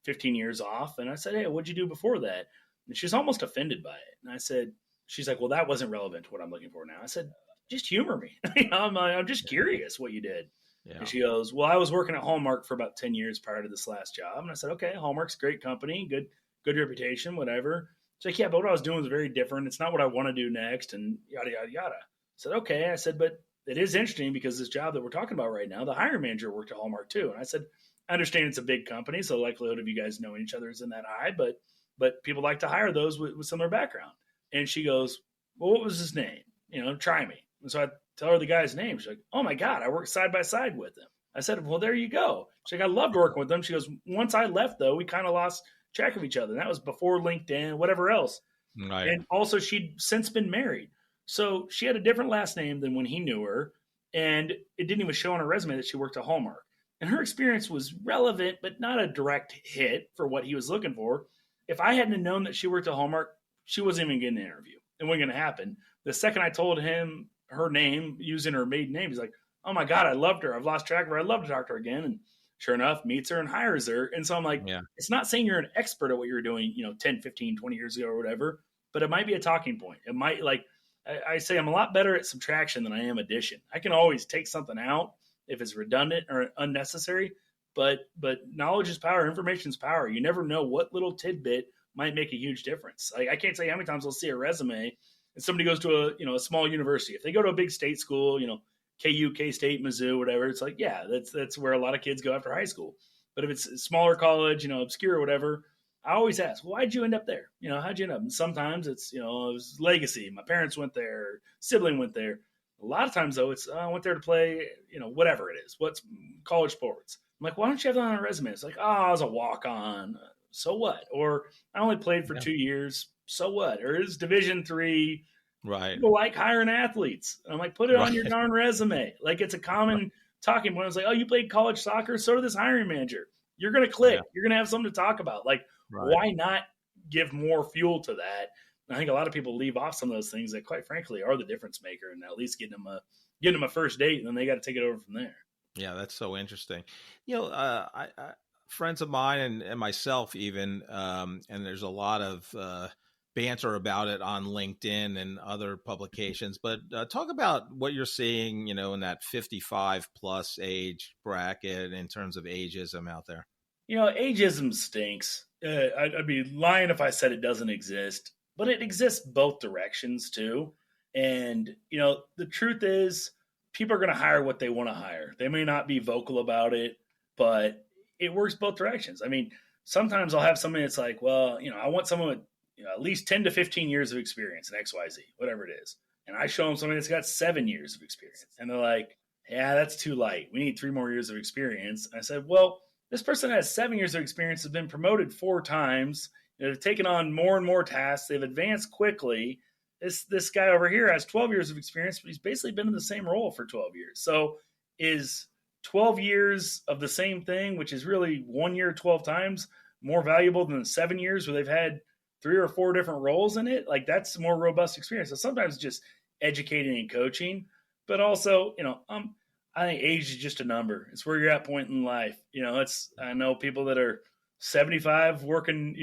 15 years off. And I said, hey, what'd you do before that? And she's almost offended by it. And I said, she's like, well, that wasn't relevant to what I'm looking for now. I said, just humor me. I'm just curious what you did. Yeah. And she goes, well, I was working at Hallmark for about 10 years prior to this last job. And I said, okay, Hallmark's a great company, good reputation, whatever. She's like, yeah, but what I was doing was very different. It's not what I want to do next, and yada, yada, yada. I said, okay. I said, but it is interesting because this job that we're talking about right now, the hiring manager worked at Hallmark too. And I said, I understand it's a big company, so the likelihood of you guys knowing each other isn't that high, but people like to hire those with similar background. And she goes, well, what was his name? Try me. And so I tell her the guy's name. She's like, oh my God, I worked side by side with him. I said, well, there you go. She's like, I loved working with them. She goes, once I left though, we kind of lost track of each other. And that was before LinkedIn, whatever else. Right. And also she'd since been married. So she had a different last name than when he knew her. And it didn't even show on her resume that she worked at Hallmark. And her experience was relevant, but not a direct hit for what he was looking for. If I hadn't known that she worked at Hallmark, she wasn't even getting an interview. It wasn't going to happen. The second I told him her name, using her maiden name, he's like, oh my God, I loved her. I've lost track of her. I'd love to talk to her again. And sure enough, meets her and hires her. And so I'm like, It's not saying you're an expert at what you were doing, 10, 15, 20 years ago or whatever, but it might be a talking point. It might, I say I'm a lot better at subtraction than I am addition. I can always take something out if it's redundant or unnecessary, but knowledge is power, information is power. You never know what little tidbit might make a huge difference. I can't tell you how many times I'll see a resume and somebody goes to a small university, if they go to a big state school, KU, K-State, Mizzou, whatever, it's like, yeah, that's where a lot of kids go after high school. But if it's a smaller college, obscure or whatever, I always ask, why'd you end up there? How'd you end up? And sometimes it's, it was legacy. My parents went there, sibling went there. A lot of times, though, it's I went there to play, whatever it is. What's college sports? I'm like, why don't you have that on a resume? It's like, I was a walk-on. So what? Or I only played for 2 years. So what? Or it's Division III. Right. People like hiring athletes. I'm like, put it on your darn resume. Like, it's a common talking point. I was like, oh, you played college soccer? So did this hiring manager. You're going to click. Yeah. You're going to have something to talk about. Like, why not give more fuel to that? And I think a lot of people leave off some of those things that, quite frankly, are the difference maker, and at least getting them a first date, and then they got to take it over from there. Yeah, that's so interesting. I friends of mine and myself even, and there's a lot of banter about it on LinkedIn and other publications, but talk about what you're seeing, in that 55 plus age bracket in terms of ageism out there. Ageism stinks. I'd be lying if I said it doesn't exist, but it exists both directions too. And, the truth is people are going to hire what they want to hire. They may not be vocal about it, but it works both directions. I mean, sometimes I'll have somebody that's like, well, I want someone with at least 10 to 15 years of experience in XYZ, whatever it is. And I show them somebody that's got 7 years of experience. And they're like, yeah, that's too light. We need 3 more years of experience. And I said, well, this person that has 7 years of experience has been promoted 4 times. They've taken on more and more tasks. They've advanced quickly. This guy over here has 12 years of experience, but he's basically been in the same role for 12 years. So is 12 years of the same thing, which is really 1 year 12 times, more valuable than 7 years where they've had 3 or 4 different roles in it? Like, that's a more robust experience. So sometimes just educating and coaching, but also, I think age is just a number. It's where you're at point in life. I know people that are 75 working,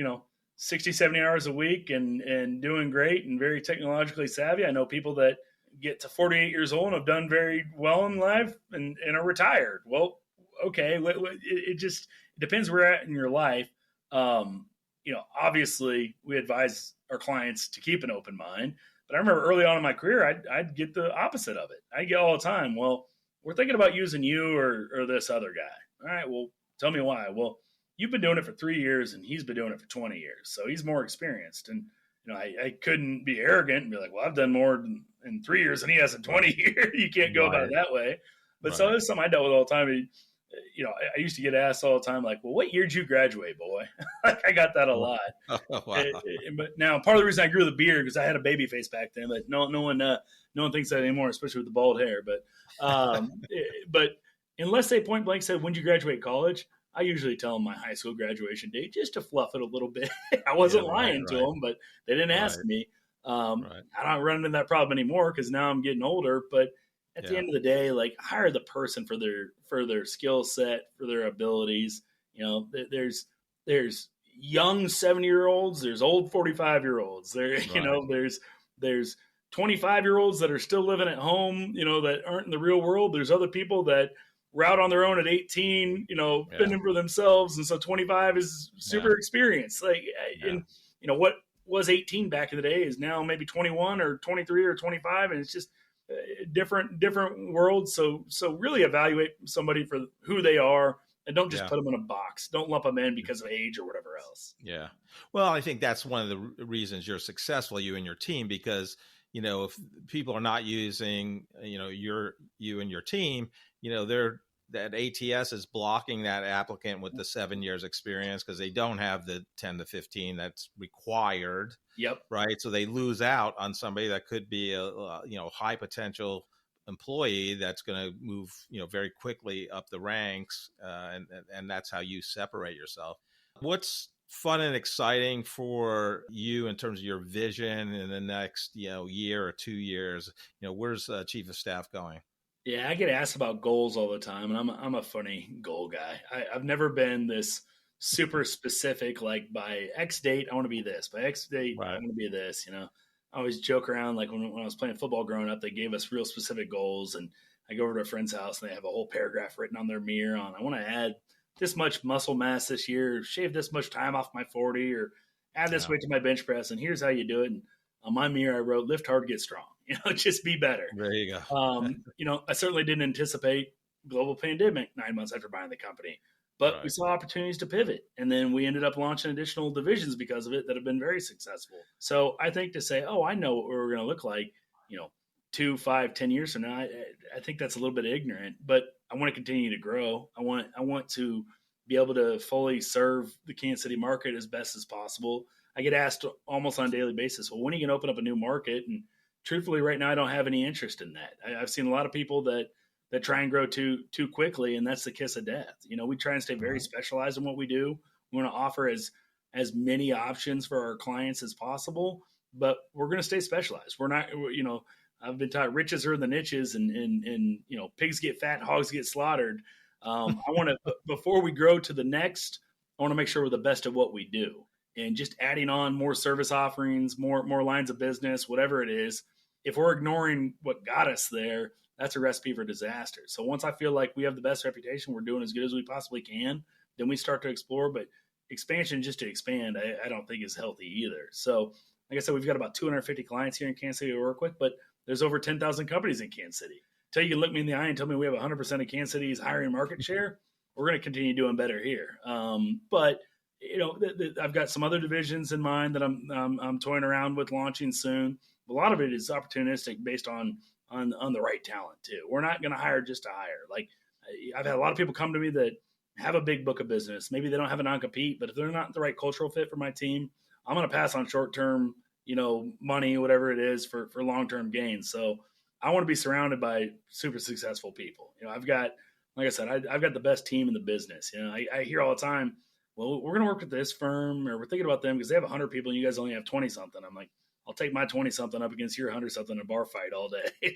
60, 70 hours a week and doing great and very technologically savvy. I know people that get to 48 years old and have done very well in life and are retired. Well, okay. It depends where you're at in your life. Obviously we advise our clients to keep an open mind, but I remember early on in my career, I'd get the opposite of it. I get all the time, well, we're thinking about using you or this other guy. All right, well, tell me why. Well, you've been doing it for 3 years and he's been doing it for 20 years. So he's more experienced. And, I couldn't be arrogant and be like, well, I've done more in 3 years than he has in 20 years. You can't go about it that way. But so it's something I dealt with all the time. I used to get asked all the time, like, well, what year did you graduate, boy? Like, I got that a lot. Wow. But now part of the reason I grew the beard, because I had a baby face back then, but no one thinks that anymore, especially with the bald hair. But, but unless they point blank said, when did you graduate college? I usually tell them my high school graduation date just to fluff it a little bit. I wasn't lying to them, but they didn't ask me. I don't run into that problem anymore because now I'm getting older, but at the end of the day, like, hire the person for their skill set, for their abilities. There's young 70-year-olds, there's old 45-year-olds. There's 25-year-olds that are still living at home, that aren't in the real world. There's other people that were out on their own at 18, fending for themselves, and so 25 is super experienced. Like, and what was 18 back in the day is now maybe 21 or 23 or 25, and it's just different worlds. So really evaluate somebody for who they are, and don't just put them in a box. Don't lump them in because of age or whatever else. Yeah. Well, I think that's one of the reasons you're successful, you and your team, because, if people are not using, you and your team, that ATS is blocking that applicant with the 7 years experience because they don't have the 10 to 15 that's required. Yep. Right. So they lose out on somebody that could be a high potential employee that's going to move, very quickly up the ranks. And that's how you separate yourself. What's fun and exciting for you in terms of your vision in the next, year or 2 years? Where's Chief of Staff going? Yeah, I get asked about goals all the time, and I'm a funny goal guy. I've never been this super specific, like by X date, I want to be this. By X date, I want to be this. I always joke around, like when I was playing football growing up, they gave us real specific goals, and I go over to a friend's house, and they have a whole paragraph written on their mirror on, I want to add this much muscle mass this year, shave this much time off my 40, or add this weight to my bench press, and here's how you do it. And On my mirror, I wrote, lift hard, get strong, just be better. There you go. I certainly didn't anticipate global pandemic 9 months after buying the company, but we saw opportunities to pivot. And then we ended up launching additional divisions because of it that have been very successful. So I think to say, I know what we're going to look like, 2, 5, 10 years from now, I think that's a little bit ignorant, but I want to continue to grow. I want to be able to fully serve the Kansas City market as best as possible. I get asked almost on a daily basis, well, when are you going to open up a new market? And truthfully, right now, I don't have any interest in that. I've seen a lot of people that try and grow too quickly, and that's the kiss of death. We try and stay very specialized in what we do. We want to offer as many options for our clients as possible, but we're going to stay specialized. We're not, I've been taught riches are in the niches, and pigs get fat, hogs get slaughtered. I want to, before we grow to the next, I want to make sure we're the best at what we do, and just adding on more service offerings, more lines of business, whatever it is. If we're ignoring what got us there, that's a recipe for disaster. So once I feel like we have the best reputation, we're doing as good as we possibly can, then we start to explore. But expansion just to expand, I don't think is healthy either. So like I said, we've got about 250 clients here in Kansas City to work with, but there's over 10,000 companies in Kansas City. Until you can look me in the eye and tell me we have 100% of Kansas City's hiring market share, we're going to continue doing better here. But I've got some other divisions in mind that I'm toying around with launching soon. A lot of it is opportunistic based on the right talent too. We're not going to hire just to hire. Like I've had a lot of people come to me that have a big book of business. Maybe they don't have a non-compete, but if they're not the right cultural fit for my team, I'm going to pass on short-term, money, whatever it is for long-term gains. So I want to be surrounded by super successful people. I've got, like I said, I've got the best team in the business. I hear all the time, well, we're going to work with this firm, or we're thinking about them because they have 100 people and you guys only have 20 something. I'm like, I'll take my 20 something up against your 100 something in a bar fight all day.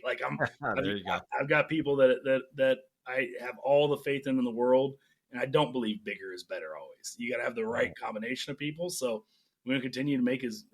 I've got people that I have all the faith in the world, and I don't believe bigger is better always. You got to have the right combination of people. So we're going to continue to make as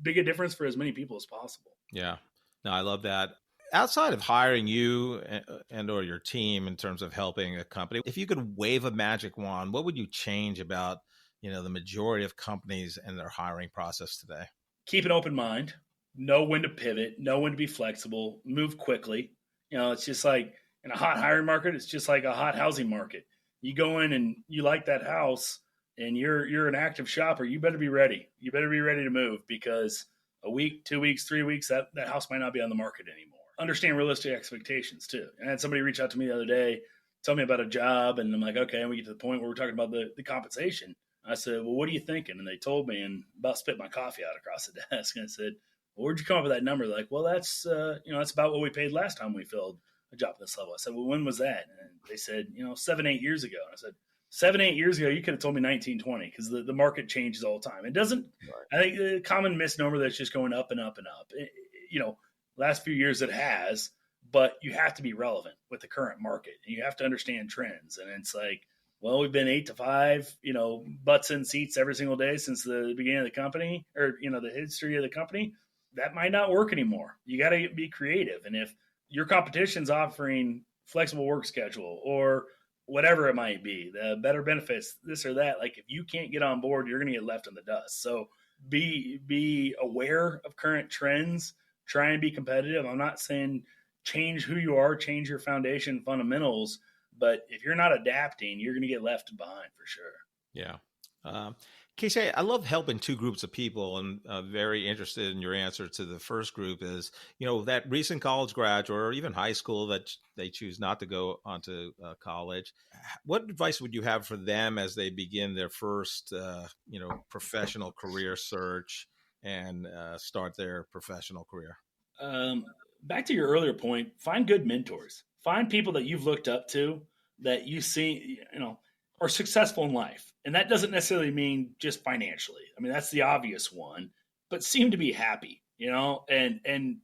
big a difference for as many people as possible. Yeah, no, I love that. Outside of hiring you and or your team in terms of helping a company, if you could wave a magic wand, what would you change about, the majority of companies and their hiring process today? Keep an open mind, know when to pivot, know when to be flexible, move quickly. It's just like in a hot hiring market, it's just like a hot housing market. You go in and you like that house and you're an active shopper, you better be ready. You better be ready to move, because a week, 2 weeks, 3 weeks, that house might not be on the market anymore. Understand realistic expectations too. And I had somebody reach out to me the other day, tell me about a job, and I'm like, okay, and we get to the point where we're talking about the compensation. I said, well, what are you thinking? And they told me, and about spit my coffee out across the desk. And I said, well, where'd you come up with that number? They're like, well, that's that's about what we paid last time we filled a job at this level. I said, well, when was that? And they said, 7-8 years ago. And I said, 7-8 years ago, you could have told me 1920, because the market changes all the time. It doesn't. Right. I think the common misnomer that's just going up and up and up. Last few years it has, but you have to be relevant with the current market, and you have to understand trends. And it's like, well, we've been 8 to 5, butts in seats every single day since the beginning of the company, or, the history of the company. That might not work anymore. You got to be creative. And if your competition's offering flexible work schedule or whatever it might be, the better benefits, this or that, like if you can't get on board, you're going to get left in the dust. So be aware of current trends, try and be competitive. I'm not saying change who you are, change your foundation fundamentals, but if you're not adapting, you're going to get left behind for sure. Yeah. Casey, I love helping two groups of people, and very interested in your answer to the first group is, that recent college graduate or even high school that they choose not to go onto college. What advice would you have for them as they begin their first, professional career search and start their professional career? Back to your earlier point, find good mentors. Find people that you've looked up to, that you see, are successful in life. And that doesn't necessarily mean just financially. I mean, that's the obvious one, but seem to be happy, and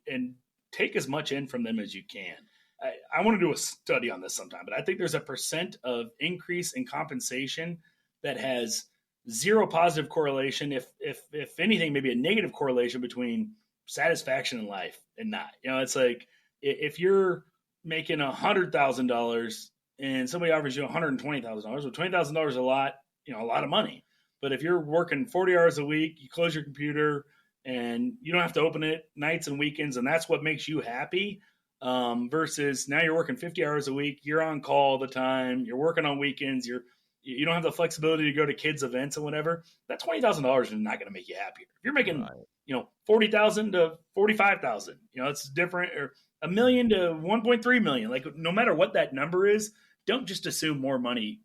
take as much in from them as you can. I want to do a study on this sometime, but I think there's a percent of increase in compensation that has zero positive correlation. If anything, maybe a negative correlation between satisfaction in life and not. It's like if you're making $100,000 and somebody offers you $120,000, well, $20,000 is a lot of money. But if you're working 40 hours a week, you close your computer and you don't have to open it nights and weekends, and that's what makes you happy. Versus now you're working 50 hours a week, you're on call all the time, you're working on weekends, you don't have the flexibility to go to kids events and whatever. That $20,000 is not going to make you happier. If you're making, right, 40,000 to 45,000, it's different, or $1 million to 1.3 million. Like, no matter what that number is, don't just assume more money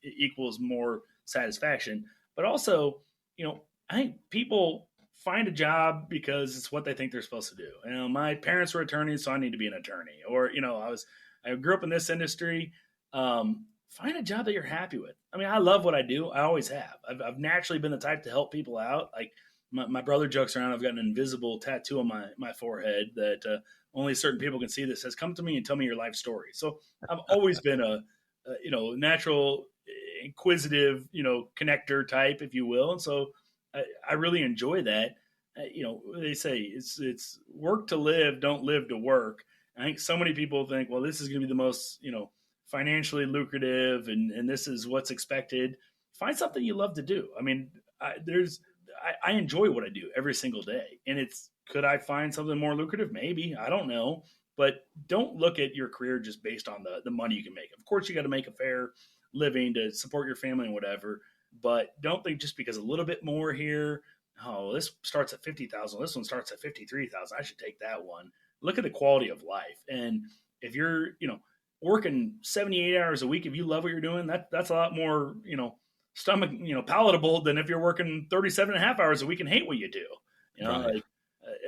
equals more satisfaction. But also, I think people find a job because it's what they think they're supposed to do. My parents were attorneys, so I need to be an attorney. Or, I grew up in this industry. Find a job that you're happy with. I mean, I love what I do. I always have. I've naturally been the type to help people out. Like my brother jokes around, I've got an invisible tattoo on my forehead that only certain people can see that says, "Come to me and tell me your life story." So I've always been a natural, inquisitive, connector type, if you will. And so I really enjoy that. They say it's work to live, don't live to work. I think so many people think, well, this is going to be the most, financially lucrative, and this is what's expected. Find something you love to do. I mean, I enjoy what I do every single day, and could I find something more lucrative? Maybe, I don't know, but don't look at your career just based on the money you can make. Of course, you got to make a fair living to support your family and whatever, but don't think just because a little bit more here, oh, this starts at 50,000, this one starts at 53,000, I should take that one. Look at the quality of life, and if you're, working 78 hours a week, if you love what you're doing, that's a lot more, stomach, palatable than if you're working 37 and a half hours a week and hate what you do. Right.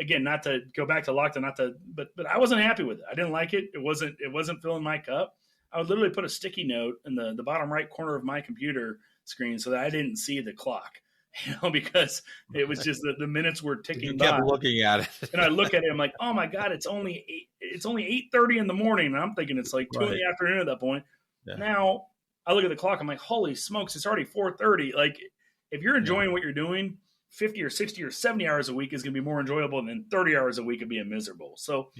Again, not to go back to lockdown, but I wasn't happy with it. I didn't like it. It wasn't filling my cup. I would literally put a sticky note in the bottom right corner of my computer screen so that I didn't see the clock. Because it was just the minutes were ticking you by. kept looking at it. And I look at it, I'm like, oh my God, it's only 8:30 in the morning. And I'm thinking it's like 2 in the afternoon at that point. Yeah. Now I look at the clock, I'm like, holy smokes, it's already 4:30. Like, if you're enjoying what you're doing, 50 or 60 or 70 hours a week is going to be more enjoyable than 30 hours a week of being miserable. So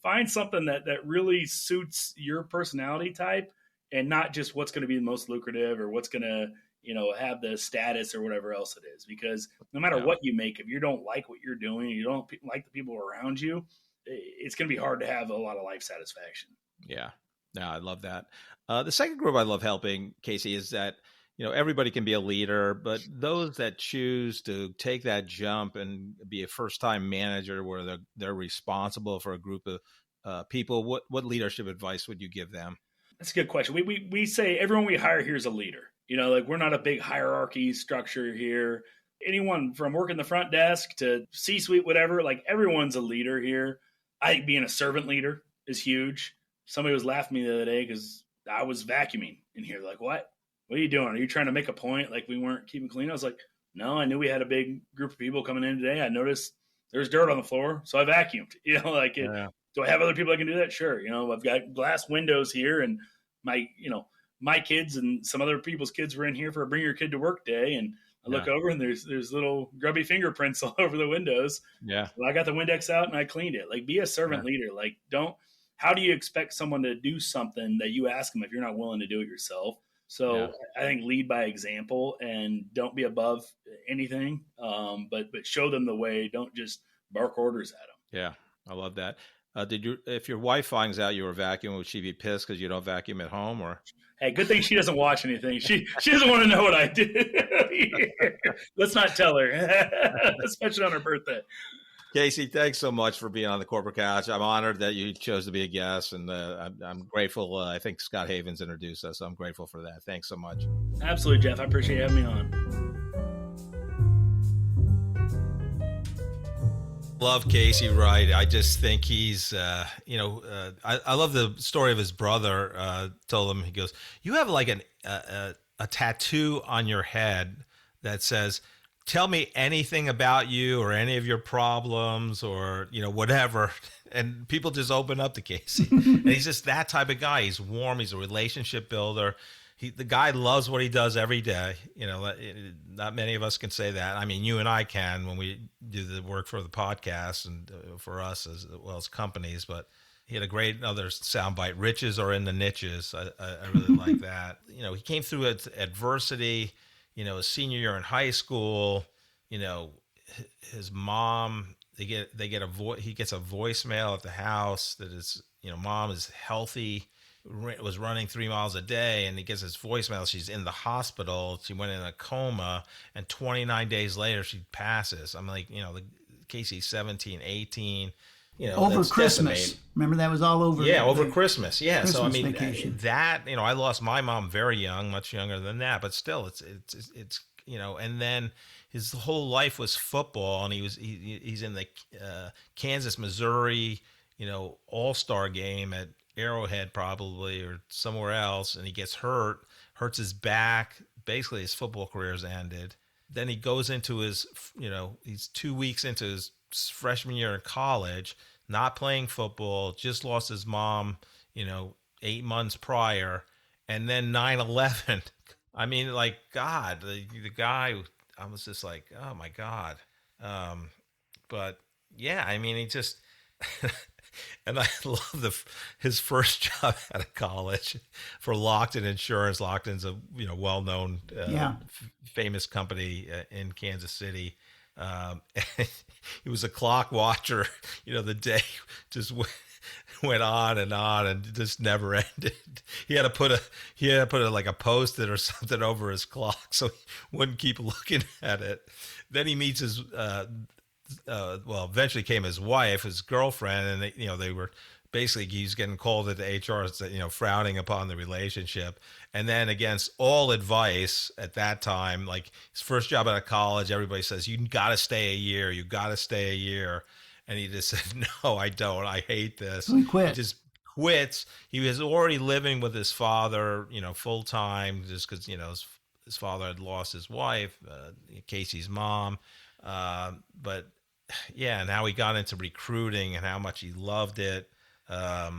find something that really suits your personality type, and not just what's going to be the most lucrative or what's going to, have the status or whatever else it is. Because no matter what you make, if you don't like what you're doing, you don't like the people around you, it's going to be hard to have a lot of life satisfaction. Yeah. No, I love that. The second group I love helping, Casey, is that, everybody can be a leader, but those that choose to take that jump and be a first-time manager where they're responsible for a group of people, what leadership advice would you give them? That's a good question. We say everyone we hire here is a leader. We're not a big hierarchy structure here. Anyone from working the front desk to C-suite, whatever, like, everyone's a leader here. I think being a servant leader is huge. Somebody was laughing at me the other day because I was vacuuming in here. Like, what? What are you doing? Are you trying to make a point like we weren't keeping clean? I was like, no, I knew we had a big group of people coming in today. I noticed there's dirt on the floor, so I vacuumed. Do I have other people that can do that? Sure. I've got glass windows here, and my kids and some other people's kids were in here for a bring your kid to work day, and I look over and there's little grubby fingerprints all over the windows. Yeah. Well, I got the Windex out and I cleaned it. Like, be a servant leader. Like, how do you expect someone to do something that you ask them if you're not willing to do it yourself? So I think lead by example, and don't be above anything. But show them the way. Don't just bark orders at them. Yeah. I love that. If your wife finds out you were vacuuming, would she be pissed because you don't vacuum at home, or? Hey, good thing she doesn't watch anything. She doesn't want to know what I did. Let's not tell her, especially on her birthday. Casey, thanks so much for being on the Corporate Couch. I'm honored that you chose to be a guest, and I'm grateful. I think Scott Havens introduced us, so I'm grateful for that. Thanks so much. Absolutely, Jeff. I appreciate you having me on. Love Casey Wright. I just think he's, I love the story of his brother. Told him, he goes, you have like a tattoo on your head that says, tell me anything about you or any of your problems or, whatever. And people just open up to Casey. And he's just that type of guy. He's warm. He's a relationship builder. The guy loves what he does every day. Not many of us can say that. I mean, you and I can when we do the work for the podcast and for us as well as companies. But he had a great other soundbite. Riches are in the niches. I really like that. He came through adversity. His senior year in high school. his mom, he gets a voicemail at the house that his mom is healthy, was running 3 miles a day, and he gets his voicemail. She's in the hospital. She went in a coma, and 29 days later she passes. I'm like, Casey's 17, 18. Over Christmas. Decimated. Remember, that was all over. Yeah, over Christmas. Yeah, Christmas so I mean vacation. that I lost my mom very young, much younger than that, but still, it's and then his whole life was football, and he's in the Kansas Missouri All-Star game at Arrowhead probably or somewhere else, and he gets hurts his back. Basically, his football career's ended. Then he goes into his he's 2 weeks into his freshman year in college, not playing football, just lost his mom 8 months prior, and then 9/11. I mean, like, God, the guy, I was just like, oh my God. But yeah, I mean, he just and I love his first job out of college for Lockton Insurance. Lockton's a well-known famous company in Kansas City. He was a clock watcher. The day just went on and just never ended. He had to put like a Post-it or something over his clock so he wouldn't keep looking at it. Then he meets his eventually came his wife, his girlfriend, and they were basically, he's getting called into HR, frowning upon the relationship. And then against all advice at that time, like his first job out of college, everybody says, you got to stay a year. You got to stay a year. And he just said, no, I don't. I hate this. He quit. He just quits. He was already living with his father, full time, just because, his father had lost his wife, Casey's mom. But yeah, and how he got into recruiting and how much he loved it. There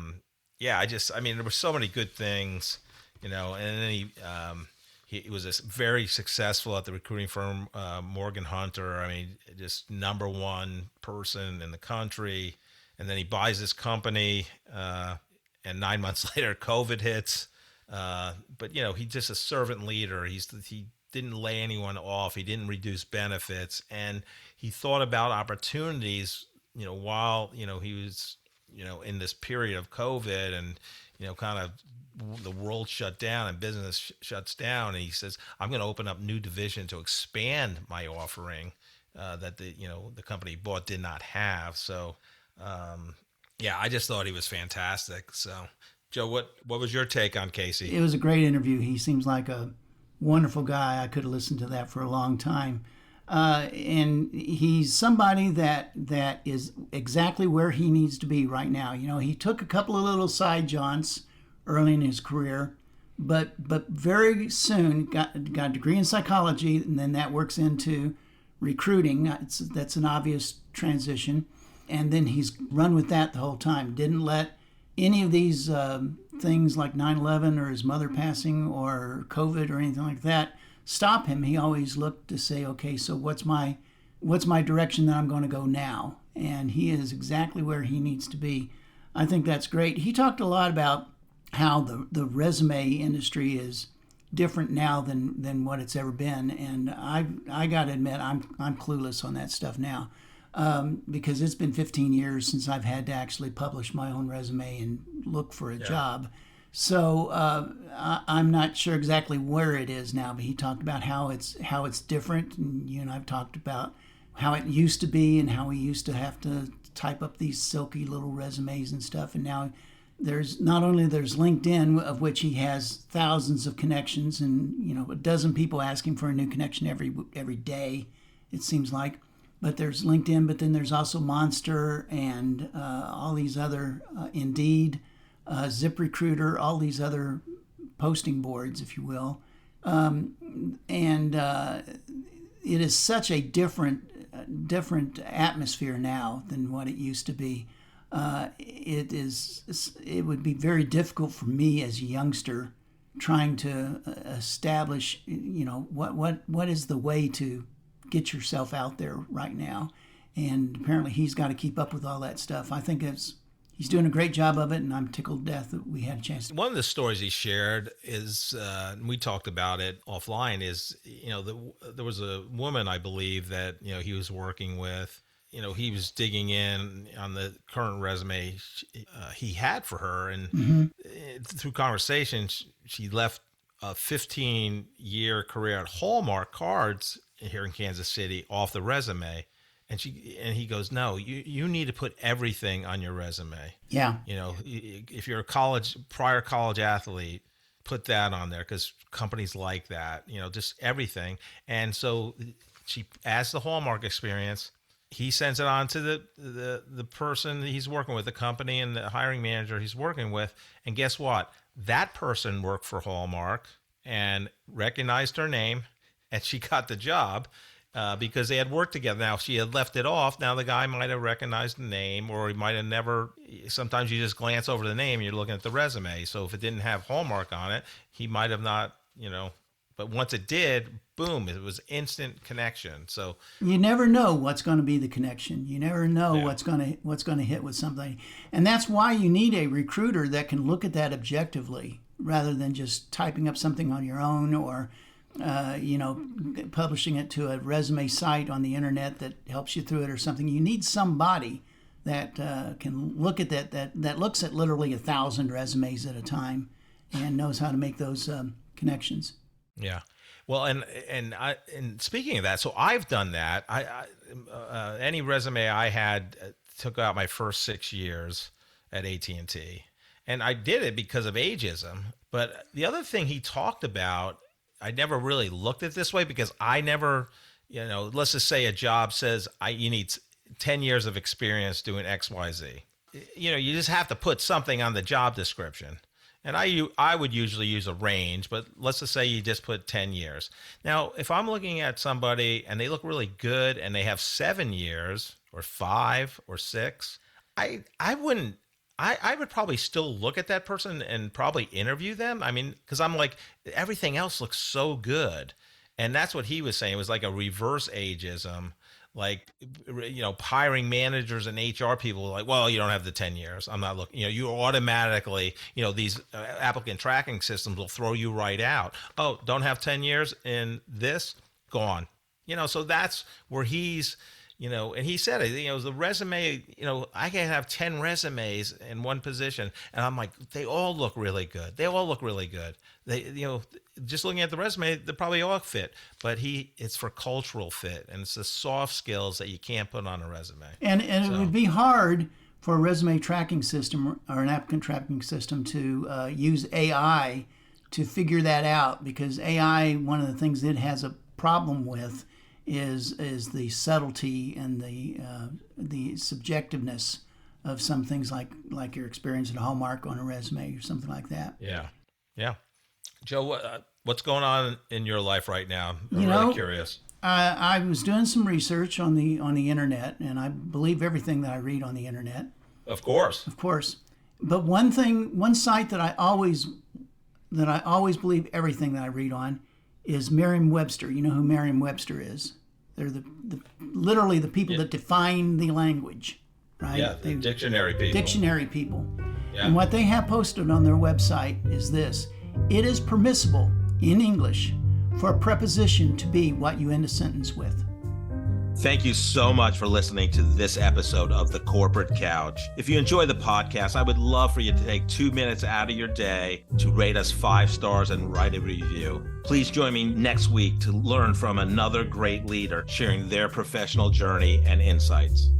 were so many good things, and then he was very successful at the recruiting firm, Morgan Hunter. I mean, just number one person in the country. And then he buys this company, and 9 months later, COVID hits. But he's just a servant leader. He didn't lay anyone off. He didn't reduce benefits, and he thought about opportunities, while, he was, in this period of COVID and, kind of the world shut down and business shuts down. And he says, I'm going to open up new division to expand my offering that the company bought did not have. So, I just thought he was fantastic. So, Joe, what was your take on Casey? It was a great interview. He seems like a wonderful guy. I could have listened to that for a long time. And he's somebody that is exactly where he needs to be right now. He took a couple of little side jaunts early in his career, but very soon got a degree in psychology, and then that works into recruiting. That's an obvious transition. And then he's run with that the whole time. Didn't let any of these things like 9/11 or his mother passing or COVID or anything like that stop him. He always looked to say, okay, so what's my direction that I'm going to go now? And he is exactly where he needs to be. I think that's great. He talked a lot about how the resume industry is different now than what it's ever been. And I got to admit, I'm clueless on that stuff now, because it's been 15 years since I've had to actually publish my own resume and look for a job. So I'm not sure exactly where it is now, but he talked about how it's different, and you and I've talked about how it used to be and how we used to have to type up these silky little resumes and stuff, and now there's LinkedIn, of which he has thousands of connections, and a dozen people asking for a new connection every day, it seems like. But there's LinkedIn, but then there's also Monster and all these other Indeed. ZipRecruiter, all these other posting boards, if you will. It is such a different atmosphere now than what it used to be. It would be very difficult for me as a youngster trying to establish, what is the way to get yourself out there right now. And apparently he's got to keep up with all that stuff. I think he he's doing a great job of it, and I'm tickled to death that we had a chance to. One of the stories he shared is, and we talked about it offline, is, there was a woman, I believe, that, he was working with. He was digging in on the current resume he had for her. And through conversation, she left a 15-year career at Hallmark Cards here in Kansas City off the resume. And he goes, no, you need to put everything on your resume. Yeah. If you're a prior college athlete, put that on there, because companies like that, just everything. And so she adds the Hallmark experience. He sends it on to the person that he's working with, the company and the hiring manager he's working with. And guess what? That person worked for Hallmark and recognized her name, and she got the job because they had worked together. Now, if she had left it off, now the guy might have recognized the name, or he might have never. Sometimes you just glance over the name and you're looking at the resume. So if it didn't have Hallmark on it, he might have not, But once it did, boom, it was instant connection. So you never know what's going to be the connection. You never know what's going to hit with something. And that's why you need a recruiter that can look at that objectively, rather than just typing up something on your own, or publishing it to a resume site on the internet that helps you through it or something. You need somebody that can look at that looks at literally 1,000 resumes at a time and knows how to make those connections. Yeah. Well, and speaking of that, so I've done that. Any resume I had took out my first 6 years at AT&T, and I did it because of ageism. But the other thing he talked about, I never really looked at it this way, because I never, let's just say a job says you need 10 years of experience doing X, Y, Z. You just have to put something on the job description. And I would usually use a range, but let's just say you just put 10 years. Now, if I'm looking at somebody and they look really good and they have 7 years or 5 or 6, I would probably still look at that person and probably interview them. I mean, because I'm like, everything else looks so good. And that's what he was saying. It was like a reverse ageism. Like, hiring managers and HR people like, well, you don't have the 10 years. I'm not looking, you automatically, these applicant tracking systems will throw you right out. Oh, don't have 10 years in this, gone. So that's where he's, and he said it, the resume, I can have 10 resumes in one position. And I'm like, they all look really good. They, just looking at the resume, they probably all fit, but it's for cultural fit, and it's the soft skills that you can't put on a resume. And it would be hard for a resume tracking system or an applicant tracking system to use AI to figure that out, because AI, one of the things it has a problem with is the subtlety and the subjectiveness of some things like your experience at Hallmark on a resume or something like that. Yeah. Joe, what's going on in your life right now? I'm really curious. I was doing some research on the internet, and I believe everything that I read on the internet. Of course. But one site that I always believe everything that I read on is Merriam-Webster. You know who Merriam-Webster is? They're literally the people that define the language, right? Yeah, the dictionary people. Dictionary people. Yeah. And what they have posted on their website is this: it is permissible in English for a preposition to be what you end a sentence with. Thank you so much for listening to this episode of The Corporate Couch. If you enjoy the podcast, I would love for you to take 2 minutes out of your day to rate us 5 stars and write a review. Please join me next week to learn from another great leader sharing their professional journey and insights.